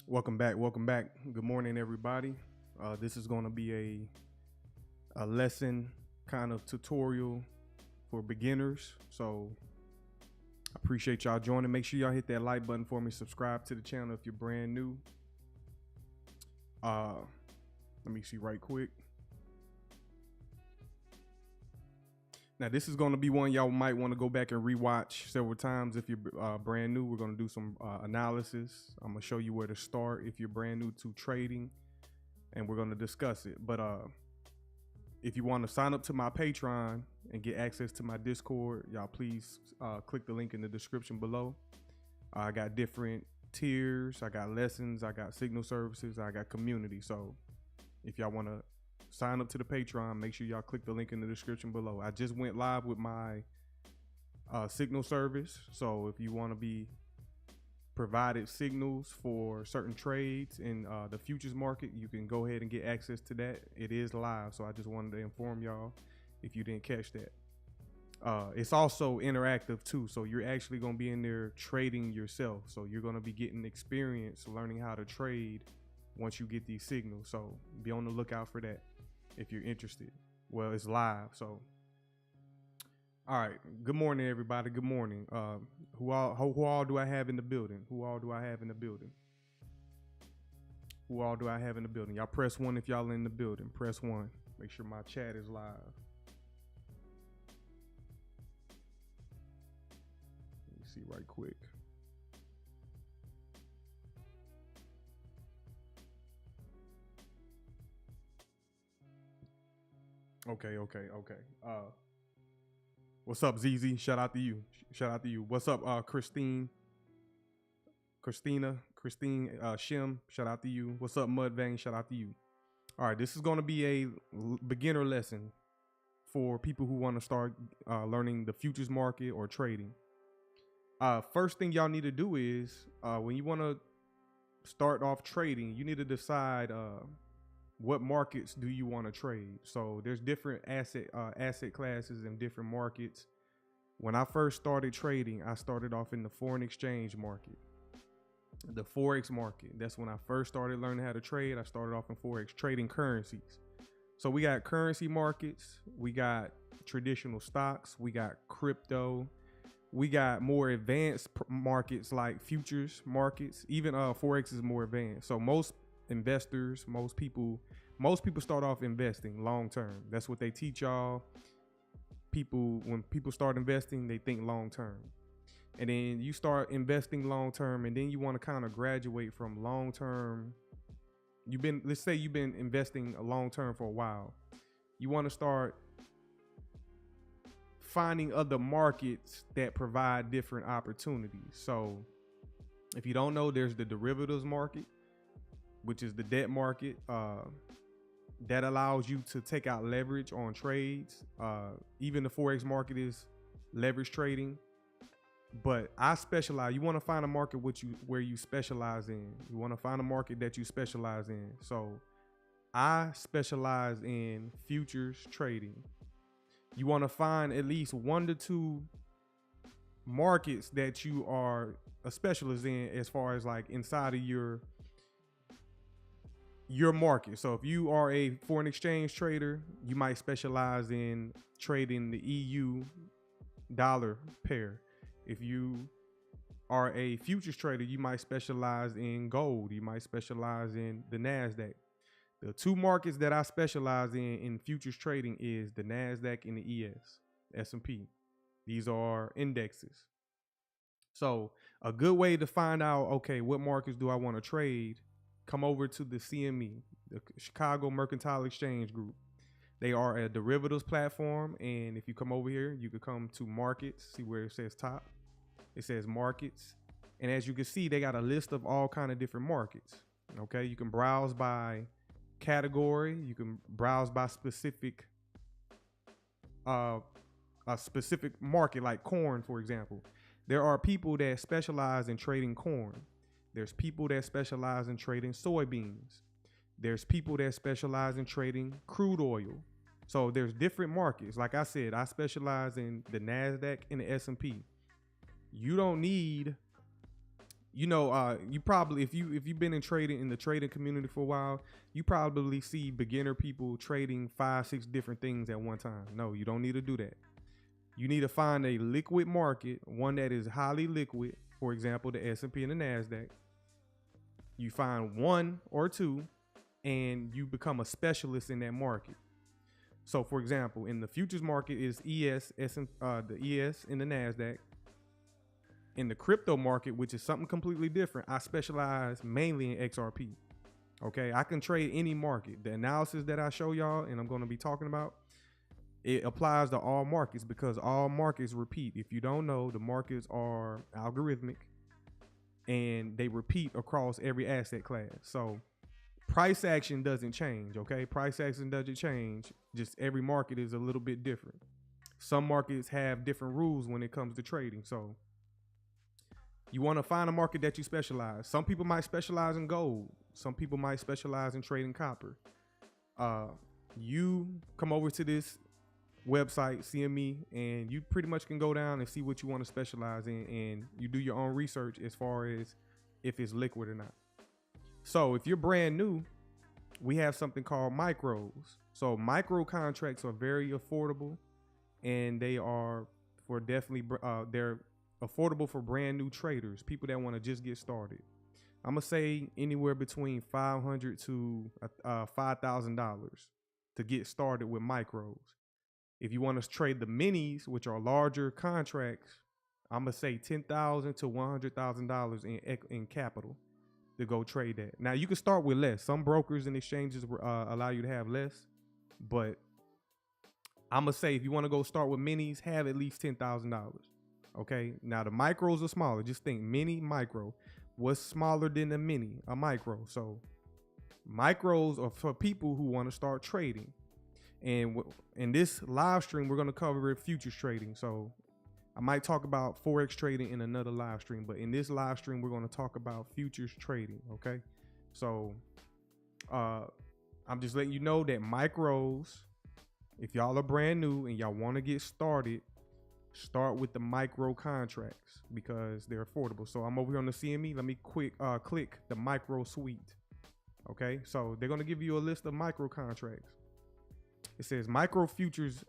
Welcome back. Welcome back. Good morning, everybody. This is going to be a lesson kind of tutorial for beginners. So I appreciate y'all joining. Make sure y'all hit that like button for me. Subscribe to the channel if you're brand new. Let me see right quick. Now, this is going to be one y'all might want to go back and rewatch several times if you're brand new. We're going to do some analysis. I'm going to show you where to start if you're brand new to trading, and we're going to discuss it. But if you want to sign up to my Patreon and get access to my Discord, y'all please click the link in the description below. I got different tiers. I got lessons. I got signal services. I got community. So if y'all want to sign up to the Patreon, make sure y'all click the link in the description below. I just went live with my signal service. So if you want to be provided signals for certain trades in the futures market, you can go ahead and get access to that. It is live. So I just wanted to inform y'all if you didn't catch that. It's also interactive too. So you're actually going to be in there trading yourself. So you're going to be getting experience learning how to trade once you get these signals. So be on the lookout for that if you're interested. Well, it's live. So all right, good morning, everybody. Good morning. Who all do I have in the building? Who all do I have in the building? Who all do I have in the building? Y'all press 1 if y'all in the building. Press 1. Make sure my chat is live. Let me see right quick. Okay. What's up, ZZ? Shout out to you. Shout out to you. What's up, Christine, Shim? Shout out to you. What's up, Mudvang? Shout out to you. All right, this is going to be a beginner lesson for people who want to start learning the futures market or trading. First thing y'all need to do is when you want to start off trading, you need to decide what markets do you want to trade. So there's different asset classes and different markets. When I first started trading, I started off in the foreign exchange market, the Forex market. That's when I first started learning how to trade. I started off in Forex, trading currencies. So we got currency markets, we got traditional stocks, we got crypto, we got more advanced markets like futures markets. Even Forex is more advanced. So most investors, most people start off investing long term. That's what they teach y'all. When people start investing, they think long term, and then you start investing long term, and then you want to kind of graduate from long term. Let's say you've been investing a long term for a while. You want to start finding other markets that provide different opportunities. So if you don't know, there's the derivatives market, which is the debt market. That allows you to take out leverage on trades. Even the Forex market is leverage trading. But I specialize. You want to find a market where you specialize in. You want to find a market that you specialize in. So I specialize in futures trading. You want to find at least 1 to 2 markets that you are a specialist in as far as like inside of your market. So if you are a foreign exchange trader, you might specialize in trading the EU dollar pair. If you are a futures trader, you might specialize in gold. You might specialize in the NASDAQ. The 2 markets that I specialize in futures trading is the NASDAQ and the S&P. These are indexes. So a good way to find out, okay, what markets do I want to trade? Come over to the CME, the Chicago Mercantile Exchange Group. They are a derivatives platform. And if you come over here, you could come to markets, see where it says top. It says markets. And as you can see, they got a list of all kind of different markets. Okay, you can browse by category. You can browse by specific a specific market, like corn, for example. There are people that specialize in trading corn. There's people that specialize in trading soybeans. There's people that specialize in trading crude oil. So there's different markets. Like I said, I specialize in the NASDAQ and the S&P. You don't need, you probably, if you've been in trading in the trading community for a while, you probably see beginner people trading 5-6 different things at one time. No, you don't need to do that. You need to find a liquid market, one that is highly liquid. For example, the S&P and the NASDAQ. You find one or two, and you become a specialist in that market. So, for example, in the futures market is the ES and the NASDAQ. In the crypto market, which is something completely different, I specialize mainly in XRP. Okay, I can trade any market. The analysis that I show y'all and I'm going to be talking about, it applies to all markets because all markets repeat. If you don't know, the markets are algorithmic and they repeat across every asset class. So price action doesn't change, okay? Price action doesn't change. Just every market is a little bit different. Some markets have different rules when it comes to trading. So you want to find a market that you specialize. Some people might specialize in gold. Some people might specialize in trading copper. You come over to this website, CME, and you pretty much can go down and see what you want to specialize in, and you do your own research as far as if it's liquid or not. So if you're brand new, we have something called micros. So micro contracts are very affordable, and they are for definitely they're affordable for brand new traders, people that want to just get started. I'm gonna say anywhere between $500 to $5,000 to get started with micros. If you want to trade the minis, which are larger contracts, I'm gonna say $10,000 to $100,000 in capital to go trade that. Now you can start with less. Some brokers and exchanges allow you to have less, but I'm gonna say if you want to go start with minis, have at least $10,000. Okay. Now the micros are smaller. Just think mini, micro. What's smaller than a mini? A micro. So micros are for people who want to start trading. And in this live stream, we're going to cover futures trading. So I might talk about Forex trading in another live stream, but in this live stream, we're going to talk about futures trading. Okay. So I'm just letting you know that micros, if y'all are brand new and y'all want to get started, start with the micro contracts because they're affordable. So I'm over here on the CME. Let me click the micro suite. Okay. So they're going to give you a list of micro contracts. It says micro futures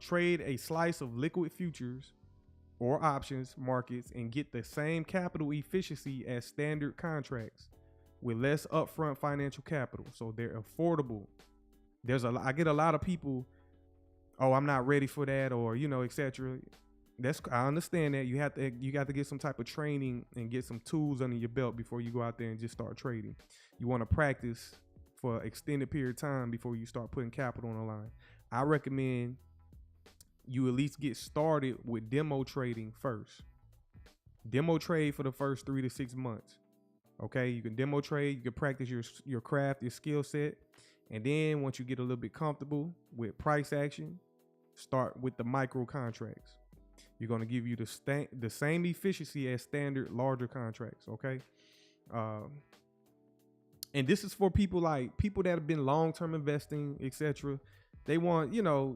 trade a slice of liquid futures or options markets and get the same capital efficiency as standard contracts with less upfront financial capital. So they're affordable. I get a lot of people, oh, I'm not ready for that, or etc. I understand that you got to get some type of training and get some tools under your belt before you go out there and just start trading. You want to practice for an extended period of time before you start putting capital on the line. I recommend you at least get started with demo trading first. Demo trade for the first 3 to 6 months. Okay, you can demo trade, you can practice your craft, your skill set, and then once you get a little bit comfortable with price action, start with the micro contracts. You're going to give you the same efficiency as standard larger contracts. Okay. And this is for people that have been long-term investing, etc. They want,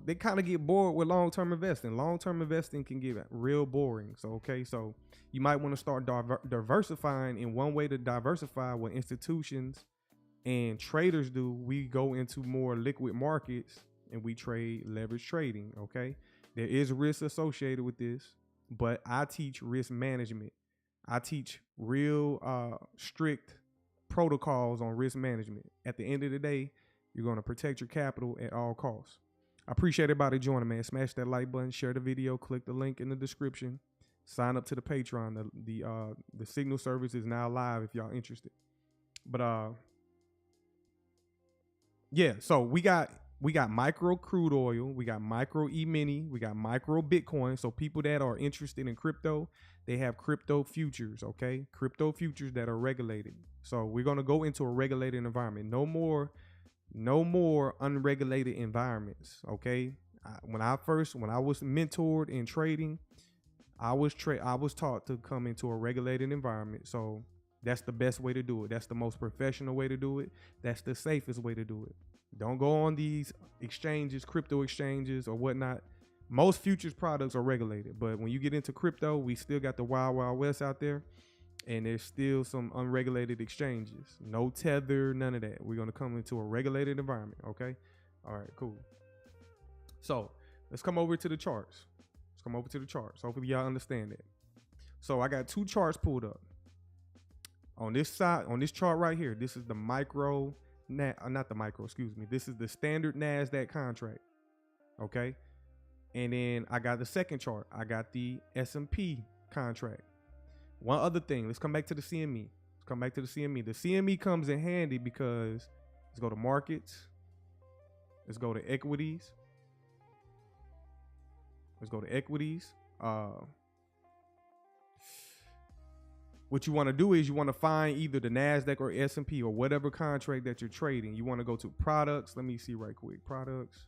they kind of get bored with long-term investing. Long-term investing can get real boring. So, okay. So you might want to start diversifying. And one way to diversify what institutions and traders do, we go into more liquid markets and we trade leverage trading. Okay. There is risk associated with this, but I teach risk management. I teach real strict protocols on risk management. At the end of the day, you're going to protect your capital at all costs. I appreciate everybody joining, man. Smash that like button, share the video, click the link in the description. sign up to the Patreon. The signal service is now live if y'all interested. But yeah, so we got micro crude oil, we got micro E-mini, we got micro Bitcoin. So people that are interested in crypto, they have crypto futures, okay? Crypto futures that are regulated. So we're gonna go into a regulated environment. No more unregulated environments, okay? When I was mentored in trading, I was taught to come into a regulated environment. So that's the best way to do it. That's the most professional way to do it. That's the safest way to do it. Don't go on these exchanges, crypto exchanges or whatnot. Most futures products are regulated, but when you get into crypto, we still got the wild, wild west out there, and there's still some unregulated exchanges. No tether, none of that. We're going to come into a regulated environment, okay? All right, cool. So let's come over to the charts. Hopefully y'all understand that. So I got two charts pulled up. On this side, on this chart right here, this is the this is the standard NASDAQ contract, okay? And then I got the second chart. I got the S&P contract. One other thing, let's come back to the CME. The CME comes in handy because let's go to markets. Let's go to equities. What you want to do is you want to find either the NASDAQ or S&P or whatever contract that you're trading. You want to go to products. Let me see right quick. Products.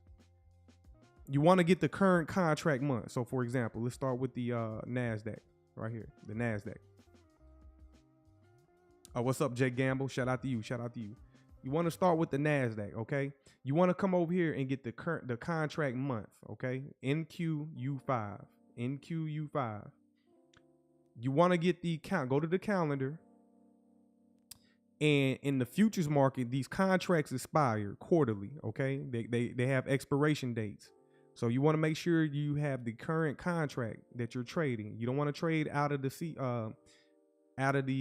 You want to get the current contract month. So for example, let's start with the NASDAQ right here. The NASDAQ. What's up, Jake Gamble? Shout out to you. You want to start with the NASDAQ, okay? You want to come over here and get the contract month, okay? NQU5. You want to get the count. Go to the calendar. And in the futures market, these contracts expire quarterly, okay? They have expiration dates. So you want to make sure you have the current contract that you're trading. You don't want to trade out of the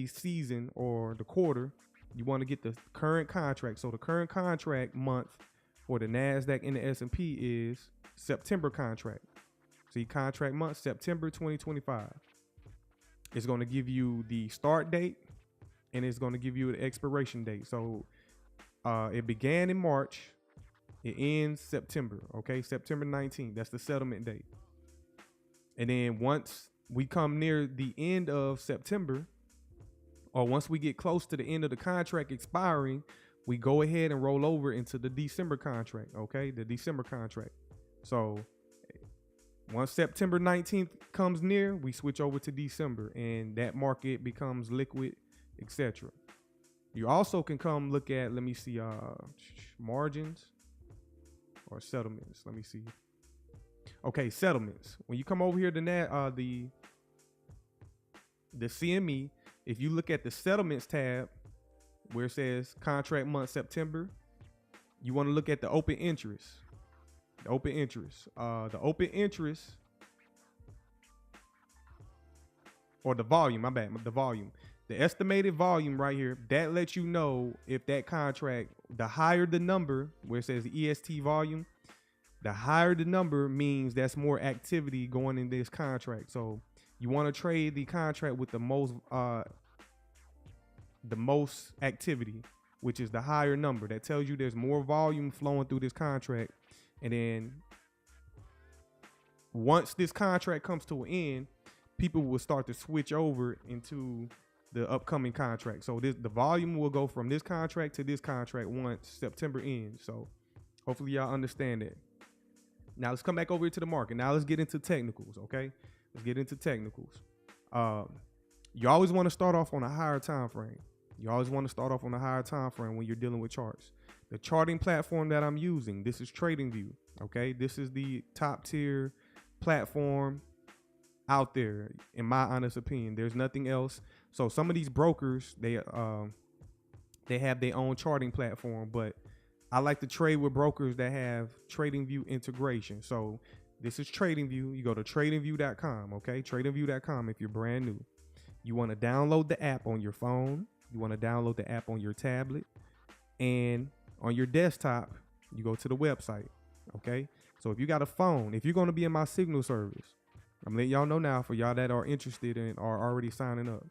season or the quarter. You want to get the current contract. So the current contract month for the NASDAQ and the S&P is September contract. See, contract month, September 2025. It's going to give you the start date and it's going to give you the expiration date. So it began in March. It ends September, okay? September 19th. That's the settlement date. And then once we come near the end of September, or once we get close to the end of the contract expiring, we go ahead and roll over into the December contract, okay? The December contract. So once September 19th comes near, we switch over to December and that market becomes liquid, etc. You also can come look at, let me see, margins or settlements. Let me see. Okay, settlements. When you come over here to the CME, if you look at the settlements tab where it says contract month September, you want to look at the open interest. The open interest or the volume, my bad, the volume. The estimated volume right here, that lets you know if that contract, the higher the number where it says the EST volume, the higher the number means that's more activity going in this contract. So you want to trade the contract with the most activity, which is the higher number. That tells you there's more volume flowing through this contract. And then once this contract comes to an end, people will start to switch over into the upcoming contract. So the volume will go from this contract to this contract once September ends. So hopefully y'all understand that. Now let's come back over here to the market. Now let's get into technicals, okay? Let's get into technicals. You always want to start off on a higher time frame. When you're dealing with charts. The charting platform that I'm using, this is TradingView, okay? This is the top tier platform out there, in my honest opinion. There's nothing else. So some of these brokers, they have their own charting platform, but I like to trade with brokers that have TradingView integration. So this is TradingView. You go to TradingView.com, okay? TradingView.com if you're brand new. You want to download the app on your phone. You want to download the app on your tablet. And on your desktop, you go to the website, okay? So if you got a phone, if you're going to be in my signal service, I'm letting y'all know now for y'all that are interested and are already signing up.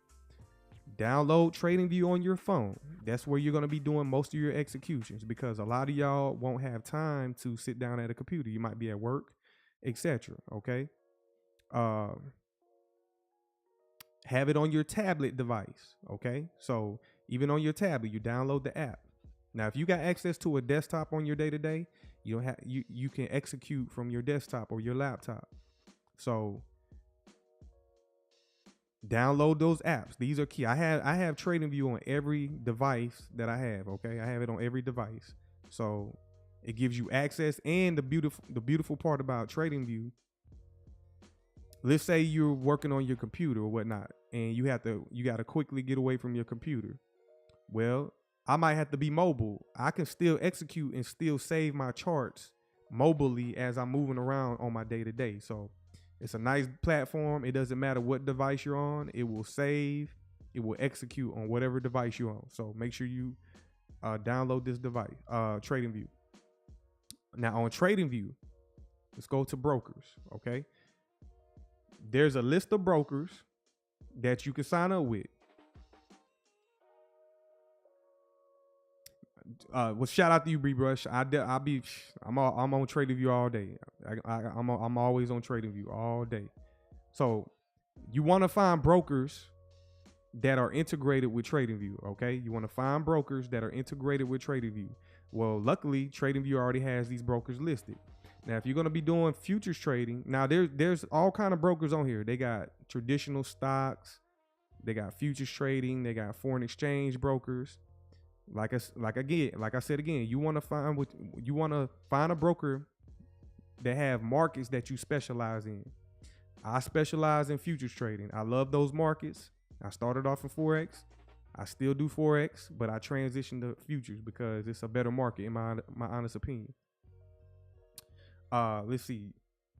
Download TradingView on your phone. That's where you're going to be doing most of your executions, because a lot of y'all won't have time to sit down at a computer. You might be at work, etc. Okay. Have it on your tablet device. Okay. So even on your tablet, you download the app. Now, if you got access to a desktop on your day-to-day, you don't have you can execute from your desktop or your laptop. So download those apps. These are key. I have TradingView on every device that I have. Okay, I have it on every device. So it gives you access. And the beautiful part about TradingView, let's say you're working on your computer or whatnot, and you got to quickly get away from your computer. Well, I might have to be mobile. I can still execute and still save my charts mobilely as I'm moving around on my day-to-day. So it's a nice platform. It doesn't matter what device you're on. It will save. It will execute on whatever device you're on. So make sure you download this device, TradingView. Now on TradingView, let's go to brokers, okay? There's a list of brokers that you can sign up with. Well, shout out to you, B Brush. I'm on TradingView all day. I'm always on TradingView all day. So you want to find brokers that are integrated with TradingView. Okay, you want to find brokers that are integrated with TradingView. Well, luckily, TradingView already has these brokers listed. Now, if you're going to be doing futures trading, now there's all kind of brokers on here. They got traditional stocks, they got futures trading, they got foreign exchange brokers. Like I said again, you want to find a broker that have markets that you specialize in. I specialize in futures trading. I love those markets. I started off in Forex. I still do Forex, but I transitioned to futures because it's a better market in my honest opinion. Let's see.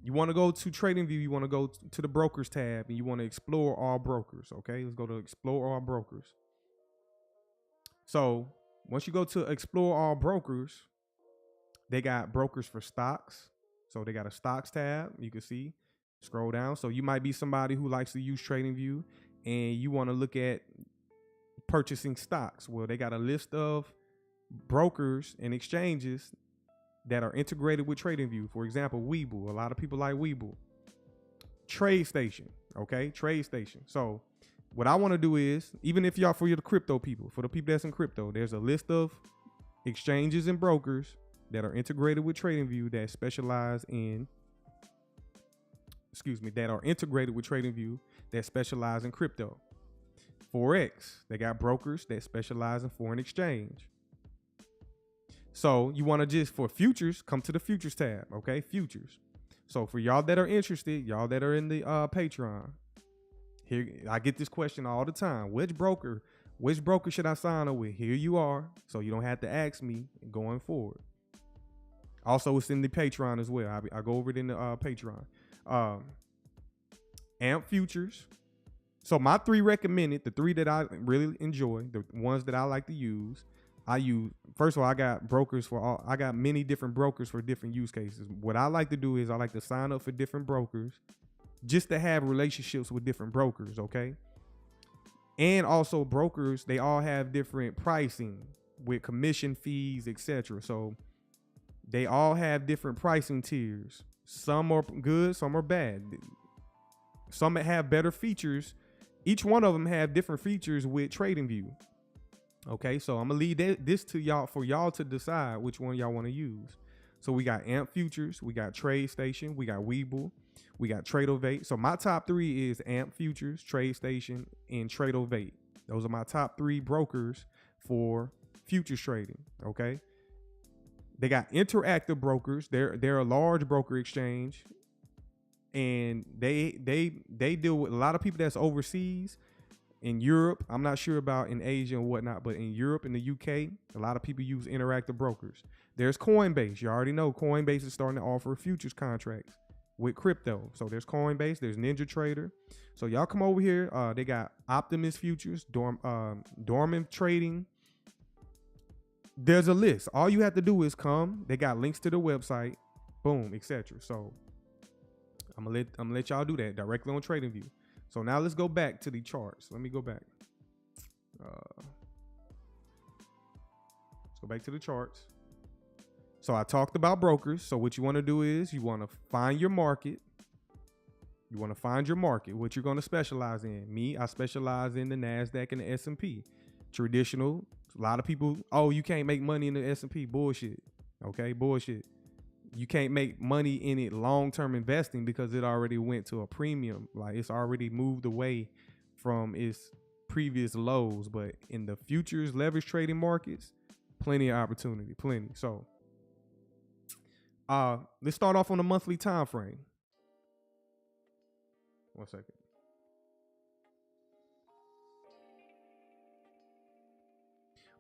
You want to go to TradingView, you want to go to the brokers tab, and you want to explore all brokers. Okay, let's go to explore all brokers. So once you go to explore all brokers, they got brokers for stocks. So they got a stocks tab. You can see, scroll down. So you might be somebody who likes to use TradingView and you want to look at purchasing stocks. Well, they got a list of brokers and exchanges that are integrated with TradingView. For example, Webull. A lot of people like Webull. TradeStation. Okay, TradeStation. So what I want to do is, even if y'all, for the crypto people, for the people that's in crypto, there's a list of exchanges and brokers that are integrated with TradingView that specialize in, that are integrated with TradingView that specialize in crypto. Forex, they got brokers that specialize in foreign exchange. So you want to just, for futures, come to the futures tab, okay? Futures. So for y'all that are interested, y'all that are in the Patreon, here, I get this question all the time. Which broker should I sign up with? Here you are. So you don't have to ask me going forward. Also, it's in the Patreon as well. I go over it in the Patreon. AMP Futures. So my three recommended, the three that I really enjoy, the ones that I like to use. First of all, I got brokers I got many different brokers for different use cases. What I like to do is I like to sign up for different brokers just to have relationships with different brokers, okay? And also brokers, they all have different pricing with commission fees, etc. So they all have different pricing tiers. Some are good, some are bad. Some have better features. Each one of them have different features with TradingView. Okay, so I'm gonna leave this to y'all for y'all to decide which one y'all want to use. So we got AMP Futures, we got TradeStation, we got Webull, we got TradeOvate. So my top three is AMP Futures, TradeStation, and TradeOvate. Those are my top three brokers for futures trading. Okay. They got interactive brokers. They're a large broker exchange, and they deal with a lot of people that's overseas. In Europe, I'm not sure about in Asia and whatnot, but in Europe and the UK, a lot of people use interactive brokers. There's Coinbase. You already know Coinbase is starting to offer futures contracts with crypto. So there's Coinbase, there's NinjaTrader. So y'all come over here. They got Optimus Futures, Dormant Trading. There's a list. All you have to do is come. They got links to the website, boom, etc. So I'm I'm gonna let y'all do that directly on TradingView. So now let's go back to the charts. Let me go back. Let's go back to the charts. So I talked about brokers. So what you want to do is you want to find your market. You want to find your market, what you're going to specialize in. Me, I specialize in the NASDAQ and the S&P. Traditional, a lot of people, oh, you can't make money in the S&P. Bullshit. Okay, bullshit. You can't make money in it long-term investing because it already went to a premium. Like it's already moved away from its previous lows. But in the futures leverage trading markets, plenty of opportunity, plenty. So let's start off on a monthly time frame. 1 second.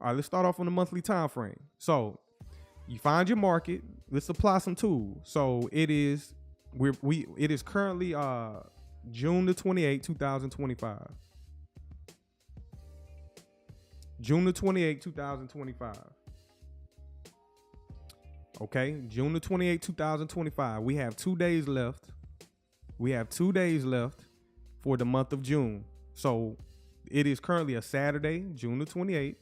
All right, let's start off on the monthly time frame. So you find your market. Let's apply some tools. So it is it is currently June the 28th, 2025. June the 28th, 2025. Okay, June the 28th, 2025. We have 2 days left. We have 2 days left for the month of June. So it is currently a Saturday, June the 28th.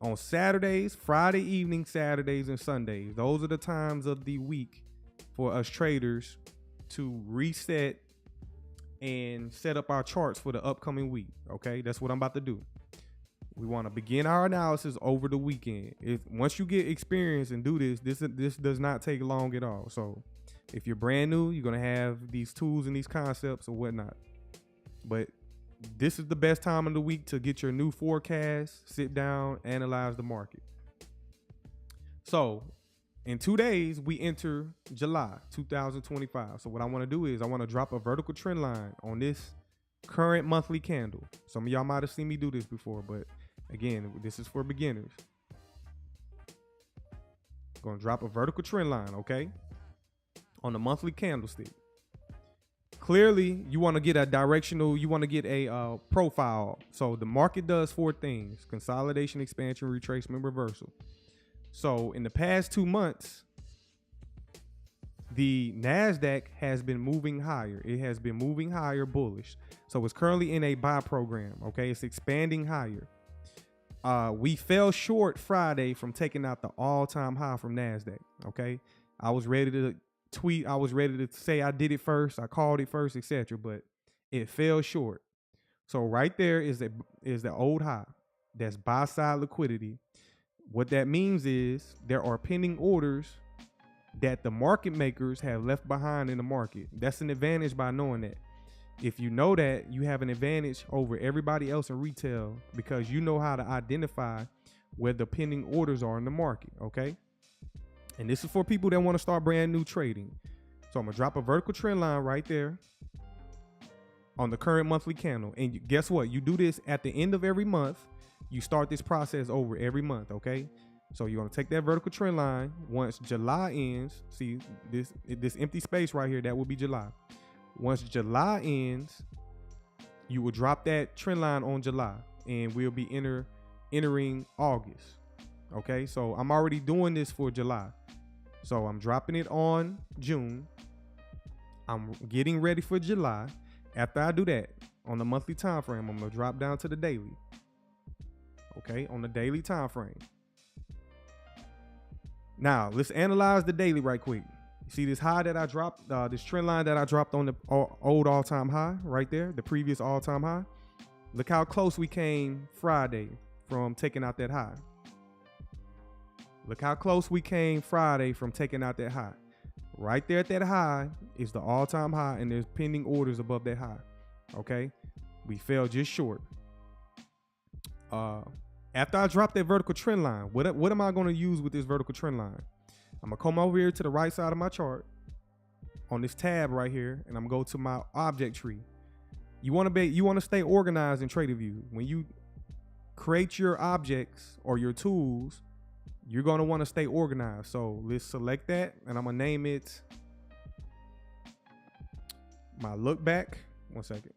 On Saturdays, Friday evening, Saturdays, and Sundays, those are the times of the week for us traders to reset and set up our charts for the upcoming week. Okay, that's what I'm about to do. We want to begin our analysis over the weekend. Once you get experience and do this does not take long at all. So if you're brand new, you're going to have these tools and these concepts or whatnot. But this is the best time of the week to get your new forecast, sit down, analyze the market. So in 2 days, we enter July 2025. So what I want to do is I want to drop a vertical trend line on this current monthly candle. Some of y'all might have seen me do this before, but again, this is for beginners. Going to drop a vertical trend line, okay, on the monthly candlestick. Clearly, you want to get a directional, you want to get a profile. So the market does 4 things: consolidation, expansion, retracement, reversal. So in the past 2 months, the NASDAQ has been moving higher. It has been moving higher bullish. So it's currently in a buy program, okay? It's expanding higher. We fell short Friday from taking out the all-time high from NASDAQ, okay? I was ready to tweet. I was ready to say I did it first. I called it first, etc. But it fell short. So right there is the old high. That's buy side liquidity. What that means is there are pending orders that the market makers have left behind in the market. That's an advantage by knowing that. If you know that, you have an advantage over everybody else in retail because you know how to identify where the pending orders are in the market, okay? And this is for people that want to start brand new trading. So I'm going to drop a vertical trend line right there on the current monthly candle. And guess what? You do this at the end of every month. You start this process over every month, okay? So you're going to take that vertical trend line. Once July ends, see this empty space right here, that will be July. Once July ends, you will drop that trend line on July, and we'll be entering August. Okay, so I'm already doing this for July. So I'm dropping it on June. I'm getting ready for July. After I do that, on the monthly time frame, I'm going to drop down to the daily. Okay, on the daily time frame. Now, let's analyze the daily right quick. See this high that I dropped, this trend line that I dropped on the old all-time high right there, the previous all-time high. Look how close we came Friday from taking out that high. Look how close we came Friday from taking out that high. Right there at that high is the all-time high, and there's pending orders above that high. Okay, we fell just short. After I drop that vertical trend line, what am I going to use with this vertical trend line? I'm going to come over here to the right side of my chart on this tab right here, and I'm going to go to my object tree. You want to stay organized in TradingView. When you create your objects or your tools, you're going to want to stay organized. So let's select that, and I'm going to name it my look back. 1 second.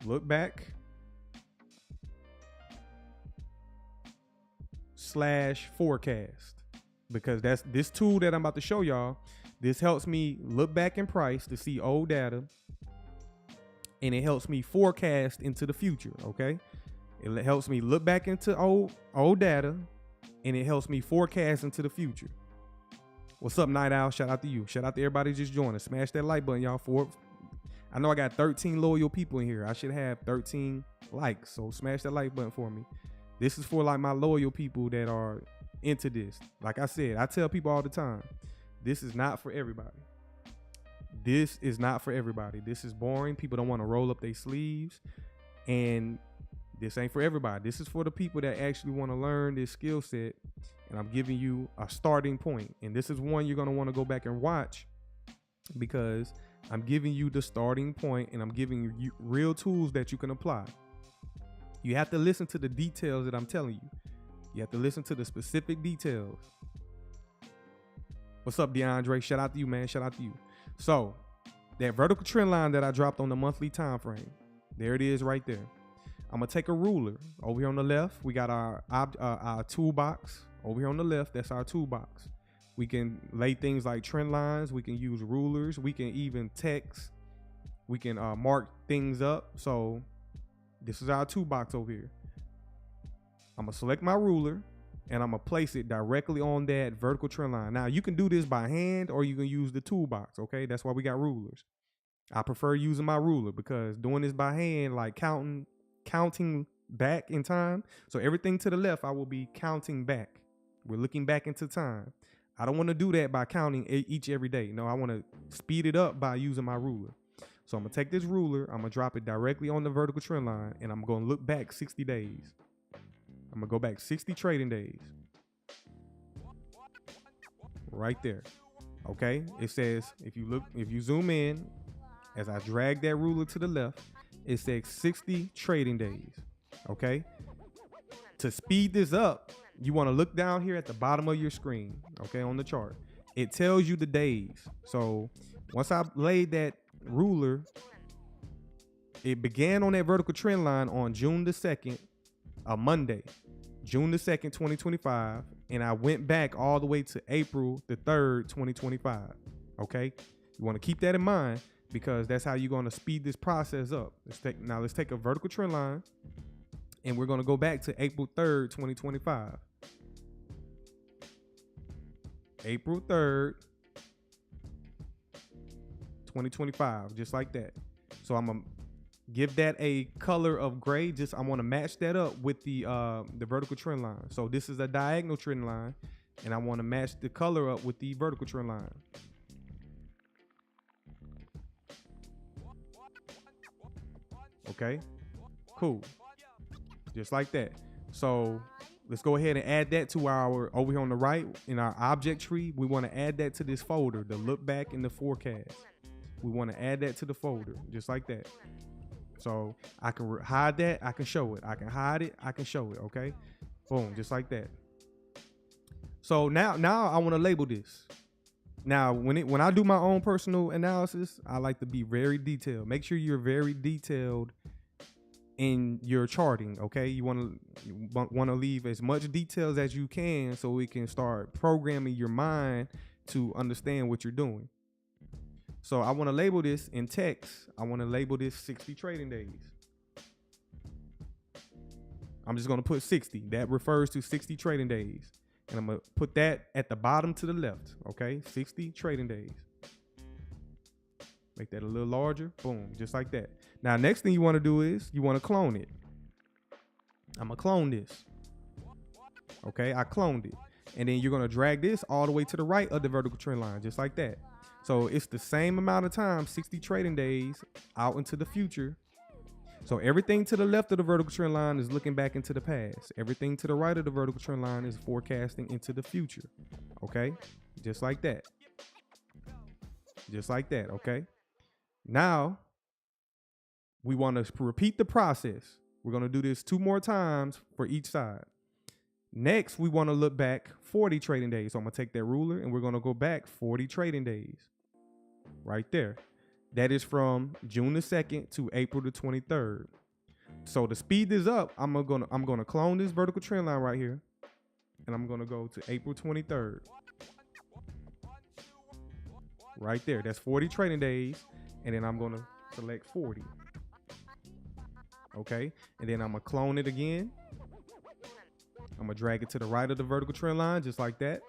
Look back / forecast. because that's this tool that I'm about to show y'all. This helps me look back in price to see old data, and it helps me forecast into the future. Okay, it helps me look back into old data, and it helps me forecast into the future. What's up, Night Owl? Shout out to you. Shout out to everybody just joining. Smash that like button, y'all. I know I got 13 loyal people in here. I should have 13 likes, so smash that like button for me. This is for like my loyal people that are into this. Like I said, I tell people all the time, this is not for everybody. This is not for everybody. This is boring. People don't want to roll up their sleeves, and this ain't for everybody. This is for the people that actually want to learn this skill set, and I'm giving you a starting point. And this is one you're going to want to go back and watch, because I'm giving you the starting point, and I'm giving you real tools that you can apply. You have to listen to the details that I'm telling you. You have to listen to the specific details. What's up, DeAndre? Shout out to you, man. Shout out to you. So that vertical trend line that I dropped on the monthly time frame, there it is right there. I'm going to take a ruler. Over here on the left, we got our toolbox. Over here on the left, that's our toolbox. We can lay things like trend lines. We can use rulers. We can even text. We can mark things up. So this is our toolbox over here. I'm going to select my ruler, and I'm going to place it directly on that vertical trend line. Now, you can do this by hand, or you can use the toolbox, okay? That's why we got rulers. I prefer using my ruler, because doing this by hand, like counting back in time. So everything to the left, I will be counting back. We're looking back into time. I don't want to do that by counting every day. No, I want to speed it up by using my ruler. So I'm going to take this ruler, I'm going to drop it directly on the vertical trend line, and I'm going to look back 60 days. I'm going to go back 60 trading days. Right there. Okay? It says, if you zoom in, as I drag that ruler to the left, it says 60 trading days. Okay? To speed this up, you want to look down here at the bottom of your screen, okay, on the chart. It tells you the days. So once I laid that ruler, it began on that vertical trend line on June the 2nd, a Monday, June the 2nd, 2025. And I went back all the way to April the 3rd, 2025. Okay. You want to keep that in mind, because that's how you're going to speed this process up. Let's take a vertical trend line, and we're going to go back to April 3rd, 2025. April 3rd, 2025, just like that. So I'm going to give that a color of gray. I want to match that up with the vertical trend line. So this is a diagonal trend line, and I want to match the color up with the vertical trend line. Okay, cool. Just like that. So let's go ahead and add that to our, over here on the right in our object tree. We want to add that to this folder, the look back and the forecast. We want to add that to the folder, just like that. So I can hide that, I can show it. I can hide it, I can show it, okay? Boom, just like that. So now I want to label this. Now, when I do my own personal analysis, I like to be very detailed. Make sure you're very detailed in your charting, okay? You want to leave as much details as you can, so we can start programming your mind to understand what you're doing. So I want to label this in text. I want to label this 60 trading days. I'm just going to put 60. That refers to 60 trading days. And I'm going to put that at the bottom to the left, okay? 60 trading days. Make that a little larger. Boom, just like that. Now, next thing you want to do is you want to clone it. I'm going to clone this. Okay, I cloned it. And then you're going to drag this all the way to the right of the vertical trend line, just like that. So it's the same amount of time, 60 trading days out into the future. So everything to the left of the vertical trend line is looking back into the past. Everything to the right of the vertical trend line is forecasting into the future. Okay, just like that. Just like that, okay? Now, we want to repeat the process. We're going to do this 2 more times for each side. Next, we want to look back 40 trading days. So I'm going to take that ruler, and we're going to go back 40 trading days. Right there. That is from June the 2nd to April the 23rd. So to speed this up, I'm gonna clone this vertical trend line right here, and I'm gonna go to April 23rd. right there. That's 40 trading days. And then I'm going to select 40. Okay. And then I'm going to clone it again. I'm going to drag it to the right of the vertical trend line, just like that.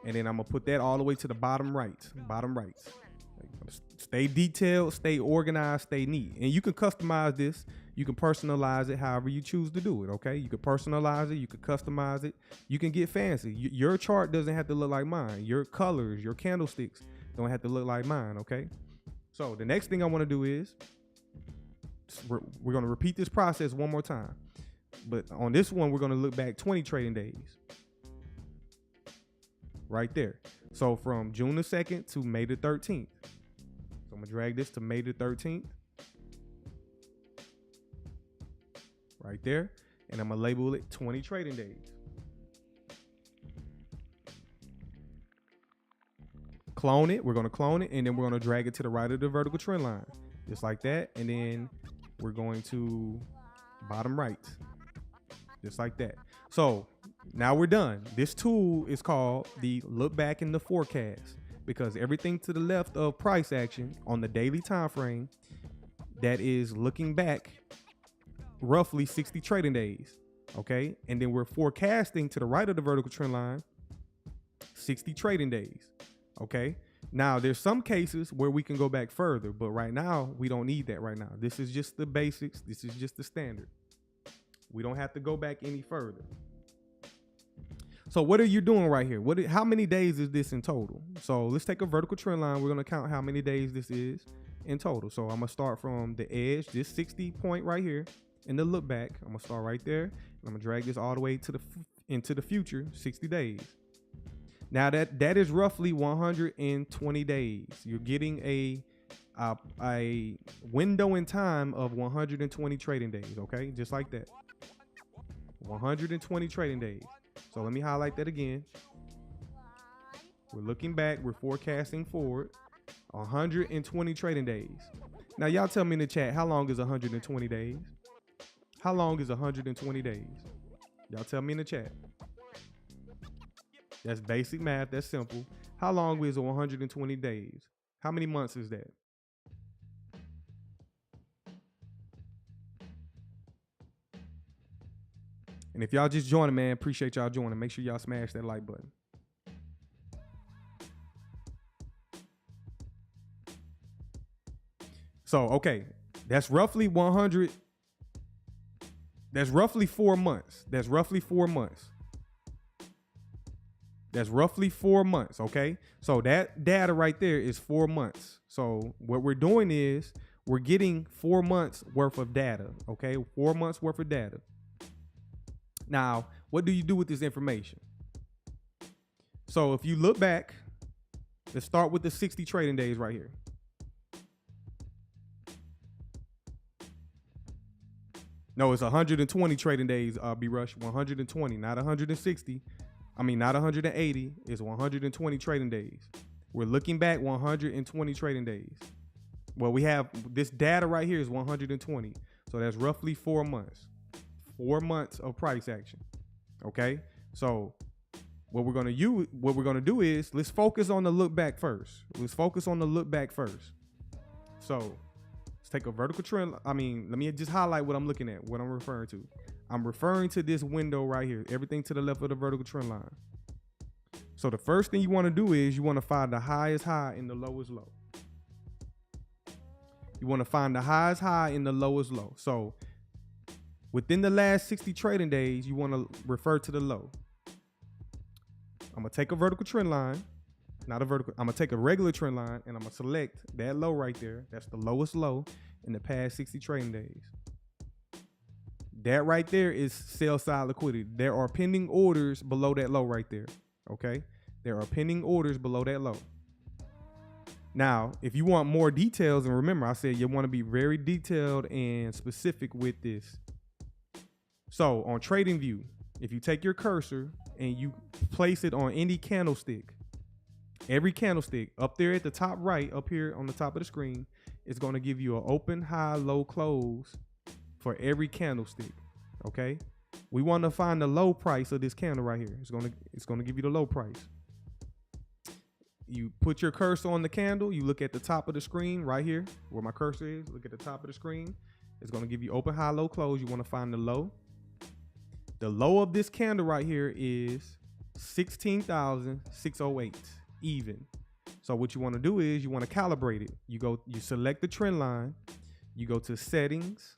And then I'm going to put that all the way to the bottom right. Stay detailed, stay organized, stay neat. And you can customize this. You can personalize it however you choose to do it, okay? You can personalize it. You can customize it. You can get fancy. Your chart doesn't have to look like mine. Your colors, your candlesticks don't have to look like mine, okay? So the next thing I want to do is we're going to repeat this process one more time. But on this one, we're going to look back 20 trading days. Right there. So from June the 2nd to May the 13th. So I'm going to drag this to May the 13th. Right there. And I'm going to label it 20 trading days. Clone it. We're going to clone it. And then we're going to drag it to the right of the vertical trend line. Just like that. And then we're going to bottom right. Just like that. So now we're done. This tool is called the look back in the forecast, because everything to the left of price action on the daily time frame, that is looking back roughly 60 trading days. Okay. And then we're forecasting to the right of the vertical trend line 60 trading days. Okay. Now there's some cases where we can go back further, but right now we don't need that right now. This is just the basics. This is just the standard. We don't have to go back any further. So what are you doing right here? How many days is this in total? So let's take a vertical trend line. We're going to count how many days this is in total. So I'm going to start from the edge, this 60 point right here in the look back. I'm going to start right there. And I'm going to drag this all the way to into the future, 60 days. Now that is roughly 120 days. You're getting a window in time of 120 trading days. Okay. Just like that. 120 trading days. So let me highlight that again. We're looking back. We're forecasting forward. 120 trading days. Now, y'all tell me in the chat, how long is 120 days? How long is 120 days? Y'all tell me in the chat. That's basic math. That's simple. How long is 120 days? How many months is that? And if y'all just joining, man, appreciate y'all joining. Make sure y'all smash that like button. So, okay, that's roughly 100. That's roughly 4 months. That's roughly 4 months. That's roughly 4 months, okay? So that data right there is 4 months. So what we're doing is we're getting 4 months worth of data, okay? 4 months worth of data. Now, what do you do with this information? So if you look back, let's start with the 60 trading days right here. No, it's 120 trading days, B-Rush, 120, not 160. I mean, not 180, it's 120 trading days. We're looking back 120 trading days. Well, we have this data right here is 120. So that's roughly 4 months. 4 months of price action. Okay. So what we're going to do is let's focus on the look back first. Let's focus on the look back first. So let's take a vertical trend. I mean, let me just highlight what I'm looking at, what I'm referring to. I'm referring to this window right here, everything to the left of the vertical trend line. So the first thing you want to do is you want to find the highest high and the lowest low. You want to find the highest high and the lowest low. So within the last 60 trading days, you want to refer to the low. I'm going to take a vertical trend line, not a vertical. I'm going to take a regular trend line and I'm going to select that low right there. That's the lowest low in the past 60 trading days. That right there is sell side liquidity. There are pending orders below that low right there. Okay. There are pending orders below that low. Now, if you want more details, and remember, I said you want to be very detailed and specific with this. So on TradingView, if you take your cursor and you place it on any candlestick, every candlestick up there at the top right, up here on the top of the screen, is going to give you an open, high, low, close for every candlestick. Okay. We want to find the low price of this candle right here. It's going to give you the low price. you put your cursor on the candle. You look at the top of the screen right here where my cursor is. Look at the top of the screen. It's going to give you open, high, low, close. You want to find the low. The low of this candle right here is 16,608 even. So what you want to do is you want to calibrate it. You select the trend line. You go to settings.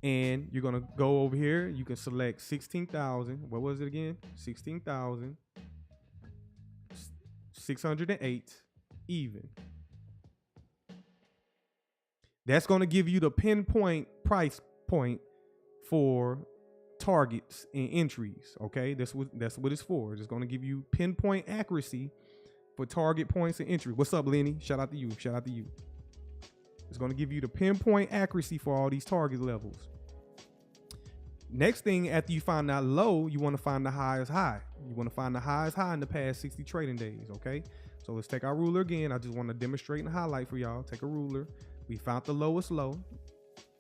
And you're going to go over here. You can select 16,000. What was it again? 16,608 even. That's going to give you the pinpoint price point for targets and entries. Okay, that's what it's for. It's going to give you pinpoint accuracy for target points and entry. What's up, Lenny? Shout out to you. Shout out to you. It's going to give you the pinpoint accuracy for all these target levels. Next thing, after you find that low, you want to find the highest high. You want to find the highest high in the past 60 trading days. Okay, so let's take our ruler again. I just want to demonstrate and highlight for y'all. Take a ruler. We found the lowest low.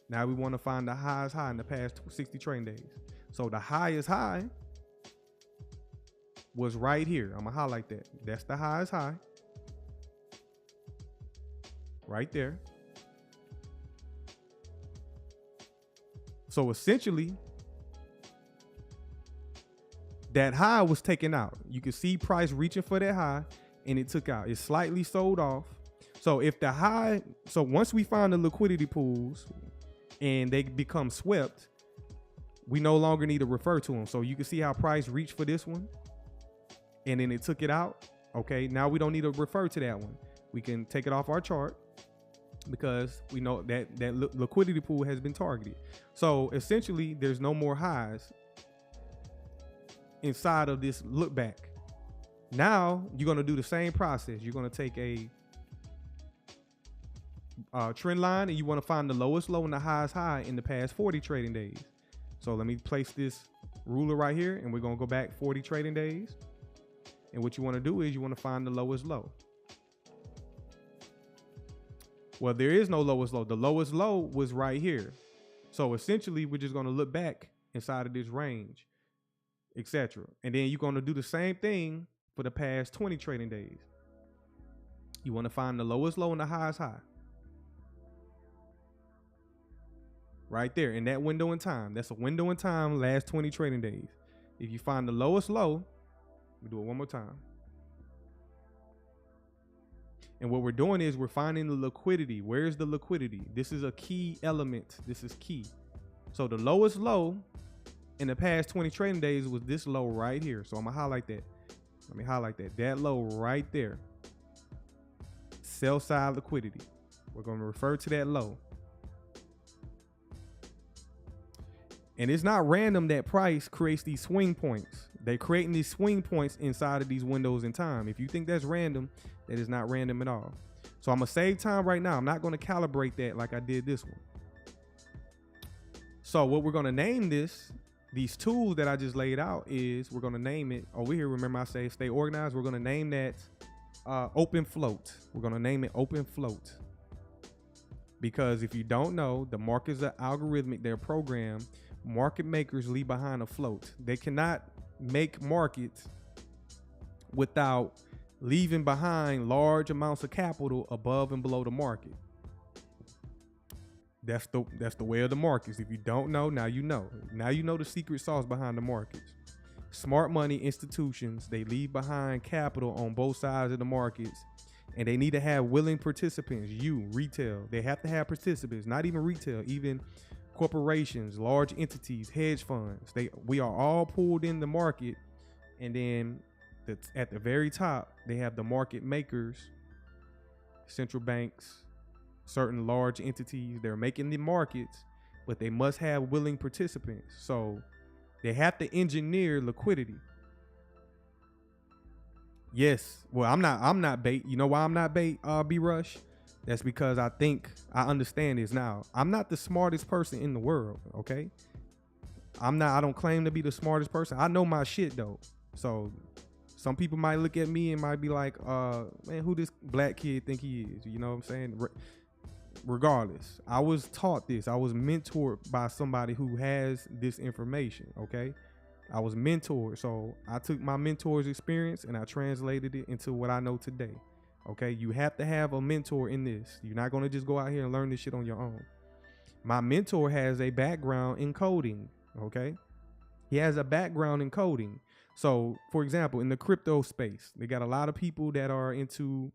Now we want to find the highest high in the past 60 trading days. So the highest high was right here. I'm gonna highlight that. That's the highest high. Right there. So essentially, that high was taken out. You can see price reaching for that high and it took out. It slightly sold off. So if the high, so once we find the liquidity pools and they become swept, we no longer need to refer to them. So you can see how price reached for this one and then it took it out. Okay, now we don't need to refer to that one. We can take it off our chart because we know that liquidity pool has been targeted. So essentially there's no more highs inside of this look back. Now you're going to do the same process. You're going to take a trend line and you want to find the lowest low and the highest high in the past 40 trading days. So let me place this ruler right here and we're going to go back 40 trading days. And what you want to do is you want to find the lowest low. Well, there is no lowest low. The lowest low was right here. So essentially we're just going to look back inside of this range, etc. And then you're going to do the same thing for the past 20 trading days. You want to find the lowest low and the highest high. Right there in that window in time. That's a window in time, last 20 trading days. If you find the lowest low, we do it one more time. And what we're doing is we're finding the liquidity. Where's the liquidity? This is a key element. This is key. So the lowest low in the past 20 trading days was this low right here. So I'm gonna highlight that. Let me highlight that. That low right there. Sell side liquidity. We're gonna refer to that low. And it's not random that price creates these swing points. They're creating these swing points inside of these windows in time. If you think that's random, that is not random at all. So I'm gonna save time right now. I'm not gonna calibrate that like I did this one. So what we're gonna name these tools that I just laid out is we're gonna name it over here. Remember I say stay organized. We're gonna name that open float. We're gonna name it open float. Because if you don't know, the markets are algorithmic, they're programmed. Market makers leave behind a float. They cannot make markets without leaving behind large amounts of capital above and below the market. That's the way of the markets. If you don't know, now you know. Now you know the secret sauce behind the markets. Smart money institutions, they leave behind capital on both sides of the markets, and they need to have willing participants. You, retail, they have to have participants, not even retail, even corporations, large entities, hedge funds. We are all pulled in the market, and then at the very top, they have the market makers, central banks, certain large entities. They're making the markets, but they must have willing participants. So they have to engineer liquidity. Yes. Well, I'm not bait. You know why I'm not bait, B Rush? That's because I think I understand this now. I'm not the smartest person in the world, okay? I don't claim to be the smartest person. I know my shit though. So some people might look at me and might be like, man, who this black kid think he is? You know what I'm saying? Regardless, I was taught this. I was mentored by somebody who has this information, okay? I was mentored. So I took my mentor's experience and I translated it into what I know today. Okay, you have to have a mentor in this. You're not going to just go out here and learn this shit on your own. My mentor has a background in coding. Okay, he has a background in coding. So, for example, in the crypto space, they got a lot of people that are into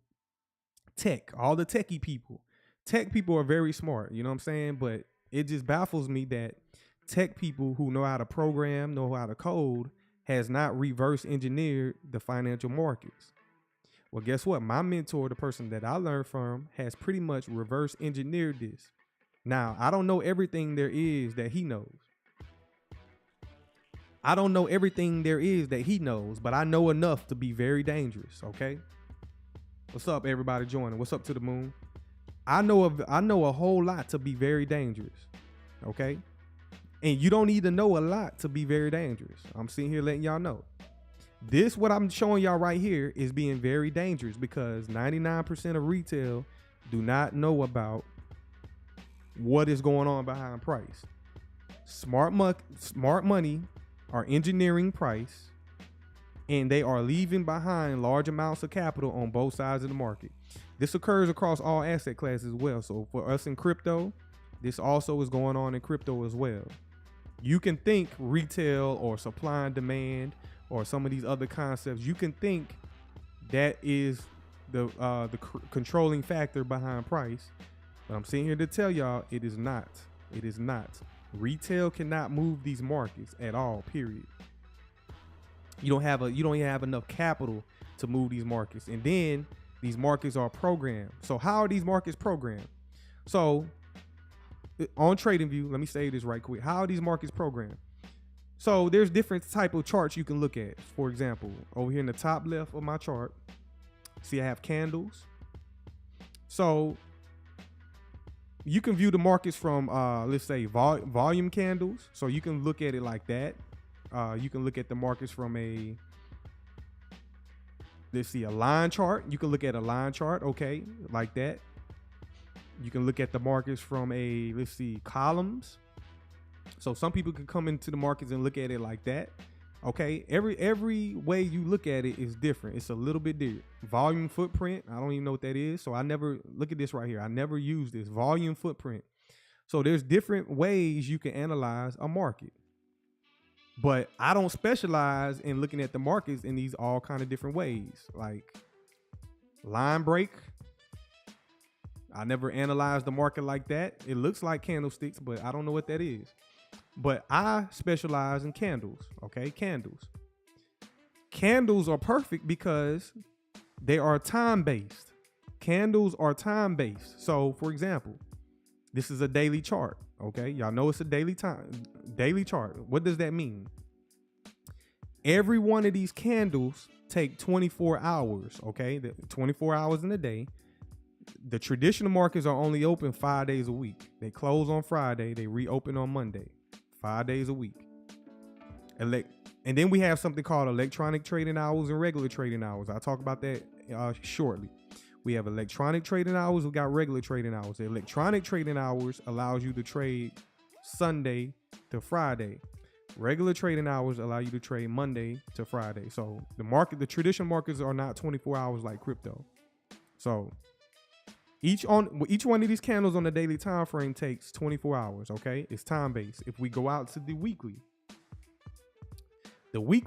tech, all the techie people. Tech people are very smart, you know what I'm saying? But it just baffles me that tech people who know how to program, know how to code, has not reverse engineered the financial markets. Well, guess what? My mentor, the person that I learned from, has pretty much reverse engineered this. Now, I don't know everything there is that he knows. I don't know everything there is that he knows, but I know enough to be very dangerous, okay? What's up, everybody joining? What's up to the moon? I know a whole lot to be very dangerous, okay? And you don't need to know a lot to be very dangerous. I'm sitting here letting y'all know. This, what I'm showing y'all right here, is being very dangerous because 99% of retail do not know about what is going on behind price. Smart money are engineering price, and they are leaving behind large amounts of capital on both sides of the market. This occurs across all asset classes as well. So for us in crypto, this also is going on in crypto as well. You can think retail or supply and demand or some of these other concepts. You can think that is the controlling factor behind price. But I'm sitting here to tell y'all it is not. It is not. Retail cannot move these markets at all, period. You don't even have enough capital to move these markets. And then these markets are programmed. So how are these markets programmed? So on TradingView, let me say this right quick. How are these markets programmed? So there's different type of charts you can look at. For example, over here in the top left of my chart, see I have candles. So you can view the markets from, let's say, volume candles. So you can look at it like that. You can look at the markets from a line chart. You can look at a line chart, okay, like that. You can look at the markets from columns. So some people can come into the markets and look at it like that. Okay, every way you look at it is different. It's a little bit different. Volume footprint, I don't even know what that is. So I never, look at this right here. I never use this volume footprint. So there's different ways you can analyze a market. But I don't specialize in looking at the markets in these all kind of different ways. Like line break. I never analyzed the market like that. It looks like candlesticks, but I don't know what that is. But I specialize in candles, okay? Candles. Candles are perfect because they are time-based. Candles are time-based. So, for example, this is a daily chart, okay? Y'all know it's a daily chart. What does that mean? Every one of these candles take 24 hours, okay? 24 hours in a day. The traditional markets are only open 5 days a week. They close on Friday. They reopen on Monday. 5 days a week. And then we have something called electronic trading hours and regular trading hours. I'll talk about that shortly. We have electronic trading hours. We got regular trading hours. The electronic trading hours allows you to trade Sunday to Friday. Regular trading hours allow you to trade Monday to Friday. So the traditional markets are not 24 hours like crypto. So each one of these candles on the daily time frame takes 24 hours, okay? It's time-based. If we go out to the weekly